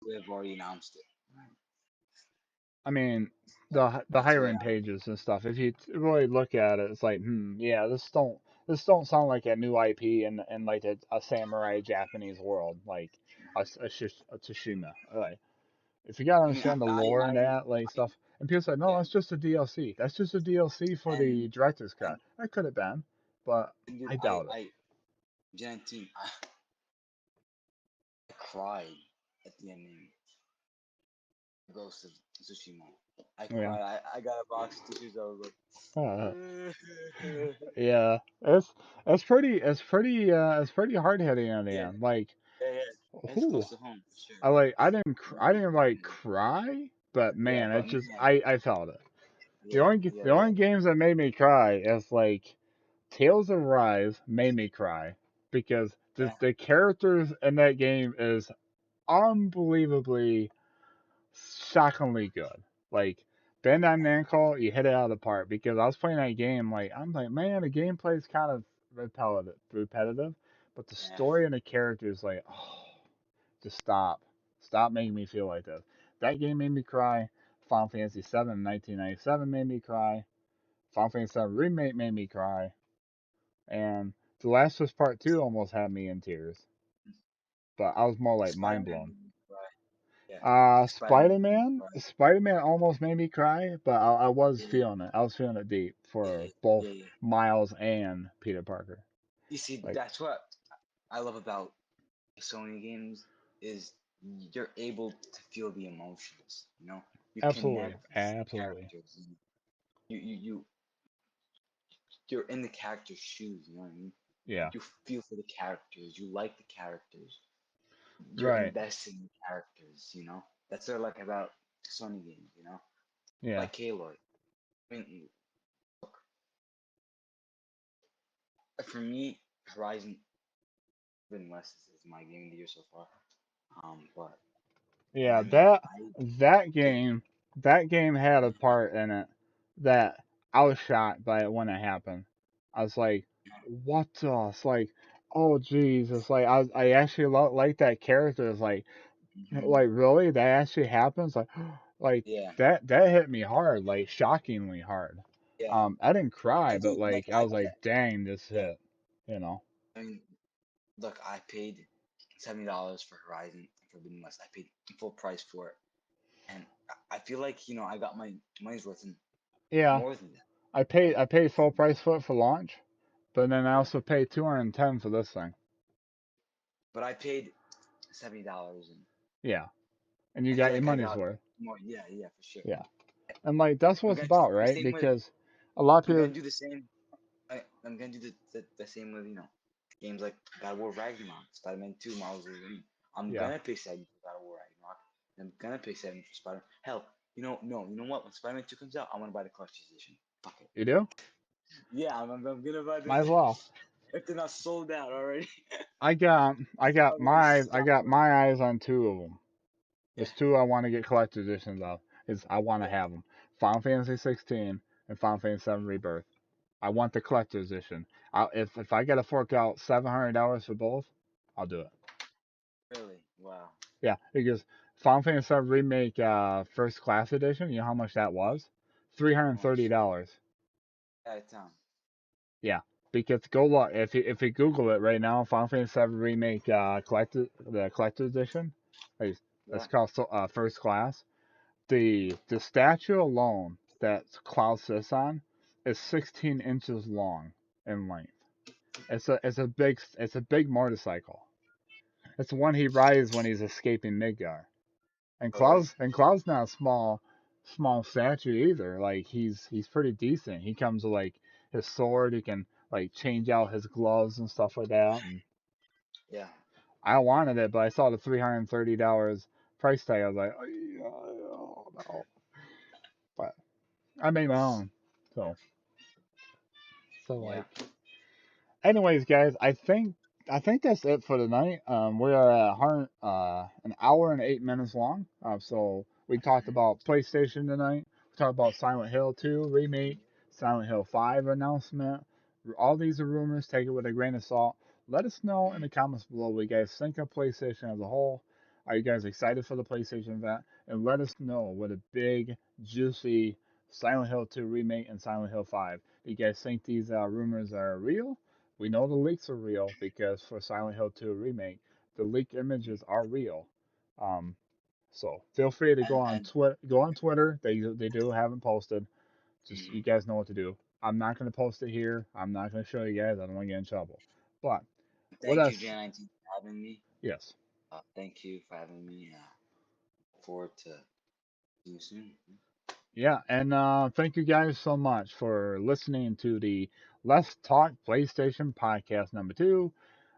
we have already announced it. I mean That, the that's where hiring pages and stuff. If you really look at it, it's like, yeah, this don't sound like a new IP in like a samurai Japanese world like a Tsushima. Like, if you gotta I mean, understand the lore and that like stuff, and people say, no, yeah. that's just a DLC. That's just a DLC for And the director's and, cut. That could have been, but and dude, I doubt it. I Gen 19, I cried at the ending of Ghost of Tsushima. I Yeah. cried. I got a box of tissues. I was like, Uh, yeah, it's pretty hard hitting at the yeah, end. Like, yeah, yeah. It's who close to home for sure. I didn't like cry, but Yeah, man, it but just man, I felt it. yeah, The yeah, yeah, only games that made me cry is like Tales of Rise made me cry because yeah, the characters in that game is unbelievably shockingly good. Like Bandai Namco, you hit it out of the park because I was playing that game. Like I'm like, man, the gameplay is kind of repetitive, but the yeah. story and the characters, like, oh, just stop making me feel like this. That game made me cry. Final Fantasy VII in 1997 made me cry. Final Fantasy VII Remake made me cry, and The Last of Us Part Two almost had me in tears. But I was more like Spider mind Man blown. made me cry. Yeah, Spider Man made me cry. Spider Man almost made me cry, but I was Yeah, feeling it. I was feeling it deep yeah, for both yeah, yeah. Miles and Peter Parker. You see, Like, that's what I love about Sony games is you're able to feel the emotions. You Absolutely. connect with the Absolutely. characters. And you're in the character's shoes. You know what I mean? Yeah. You feel for the characters. You like the characters. You're Right. invested in the characters. That's what I like about Sony games. Yeah. Like Aloy. I mean, look, for me, Horizon Forbidden West is my game of the year so far. But Yeah, man, that I that yeah. game that game had a part in it that I was shocked by it when it happened. I was like, what the? It's like, oh jeez. It's like I actually like that character. It's Hmm. like really that actually happens. Like Yeah, that hit me hard, like shockingly hard. yeah. I didn't cry, I but do like. like I I was like, get. dang, this Yeah. hit. You know? I mean, look, I paid $70 for Horizon Forbidden West. I paid full price for it, and I feel like I got my money's worth and Yeah, more than that. I paid full And price for it for launch, but then I yeah, also paid 210 for this thing. but I paid $70, and Yeah, and you I feel got your like I money's got worth. more. Yeah, yeah, for sure. Yeah, and like that's what I'm it's gonna do about, the right? same with. Because a lot of I'm gonna people, do the same. I'm gonna do the same with games like God of War Ragnarok, Spider-Man 2, Miles Wolverine. I'm yeah, gonna pay 70 for God of War Ragnarok. I'm gonna pay 70 for Spider. Hell, no, you know what? When Spider-Man 2 comes out, I want to buy the collector's edition. Fuck it. you do. Yeah, I'm gonna buy Might the. as well. If they're not sold out already, I got I'm gonna my I stop got right. my eyes on two of them. Yeah, There's two I want to get collector editions of. Is I want to yeah, have them. Final Fantasy 16 and Final Fantasy 7 Rebirth. I want the collector edition. If I gotta fork out $700 for both, I'll do it. really. Wow. Yeah, because Final Fantasy 7 Remake First Class Edition, you know how much that was? Three hundred How and thirty much? dollars. Out of town. Yeah, because go look if you Google it right now, Final Fantasy 7 Remake collector edition, it's Yeah, called First Class. The statue alone that Cloud sits on is 16 inches long in length. It's a big motorcycle. It's the one he rides when he's escaping Midgar. And really. Cloud's not a small statue either. Like he's pretty decent. He comes with like his sword. He can like change out his gloves and stuff like that. And Yeah. I wanted it, but I saw the $330 price tag. I was like, oh no. But I made my own. So Yeah. like anyways, guys, I think that's it for tonight. We are at an hour and 8 minutes long. So we talked Hmm. about PlayStation tonight. We talked about Silent Hill 2 remake, Silent Hill 5 announcement. All these are rumors. Take it with a grain of salt. Let us know in the comments below what you guys think of PlayStation as a whole. Are you guys excited for the PlayStation event? And let us know what a big, juicy Silent Hill 2 remake and Silent Hill 5. Do you guys think these rumors are real? We know the leaks are real because for Silent Hill 2 remake, the leaked images are real. Um, so feel free to And go on Twitter. They do haven't posted. Just you mhm. guys know what to do. I'm not gonna post it here. I'm not gonna show you guys. I don't want to get in trouble. But what Thank you, else? Jan19, for having me. Yes. Thank you for having me. Look forward to seeing you soon. Yeah, and thank you guys so much for listening to the Let's Talk PlayStation podcast number 2.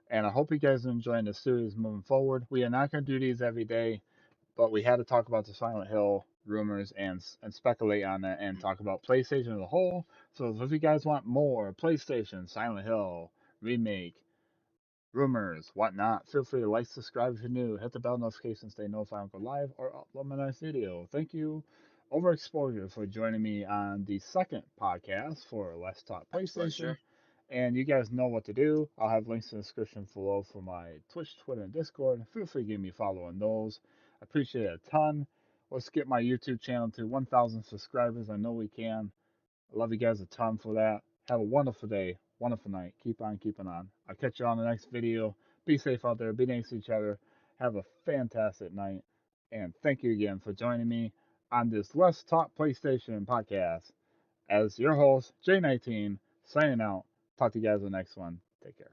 And I hope you guys are enjoying the series moving forward. We are not going to do these every day, but we had to talk about the Silent Hill rumors and speculate on it and talk about PlayStation as a whole. So if you guys want more PlayStation, Silent Hill, remake, rumors, whatnot, feel free to like, subscribe if you're new, hit the bell notification, stay notified when I go live or upload my next video. Thank you, Overexposure, for joining me on the second podcast for Let's Talk My PlayStation. pleasure. And you guys know what to do. I'll have links in the description below for my Twitch, Twitter, and Discord. Feel free to give me a follow on those. I appreciate it a ton. Let's get my YouTube channel to 1,000 subscribers. I know we can. I love you guys a ton for that. Have a wonderful day, wonderful night. Keep on keeping on. I'll catch you on the next video. Be safe out there. Be nice to each other. Have a fantastic night. And thank you again for joining me on this Let's Talk PlayStation podcast. As your host, J19, signing out. Talk to you guys in the next one. Take care.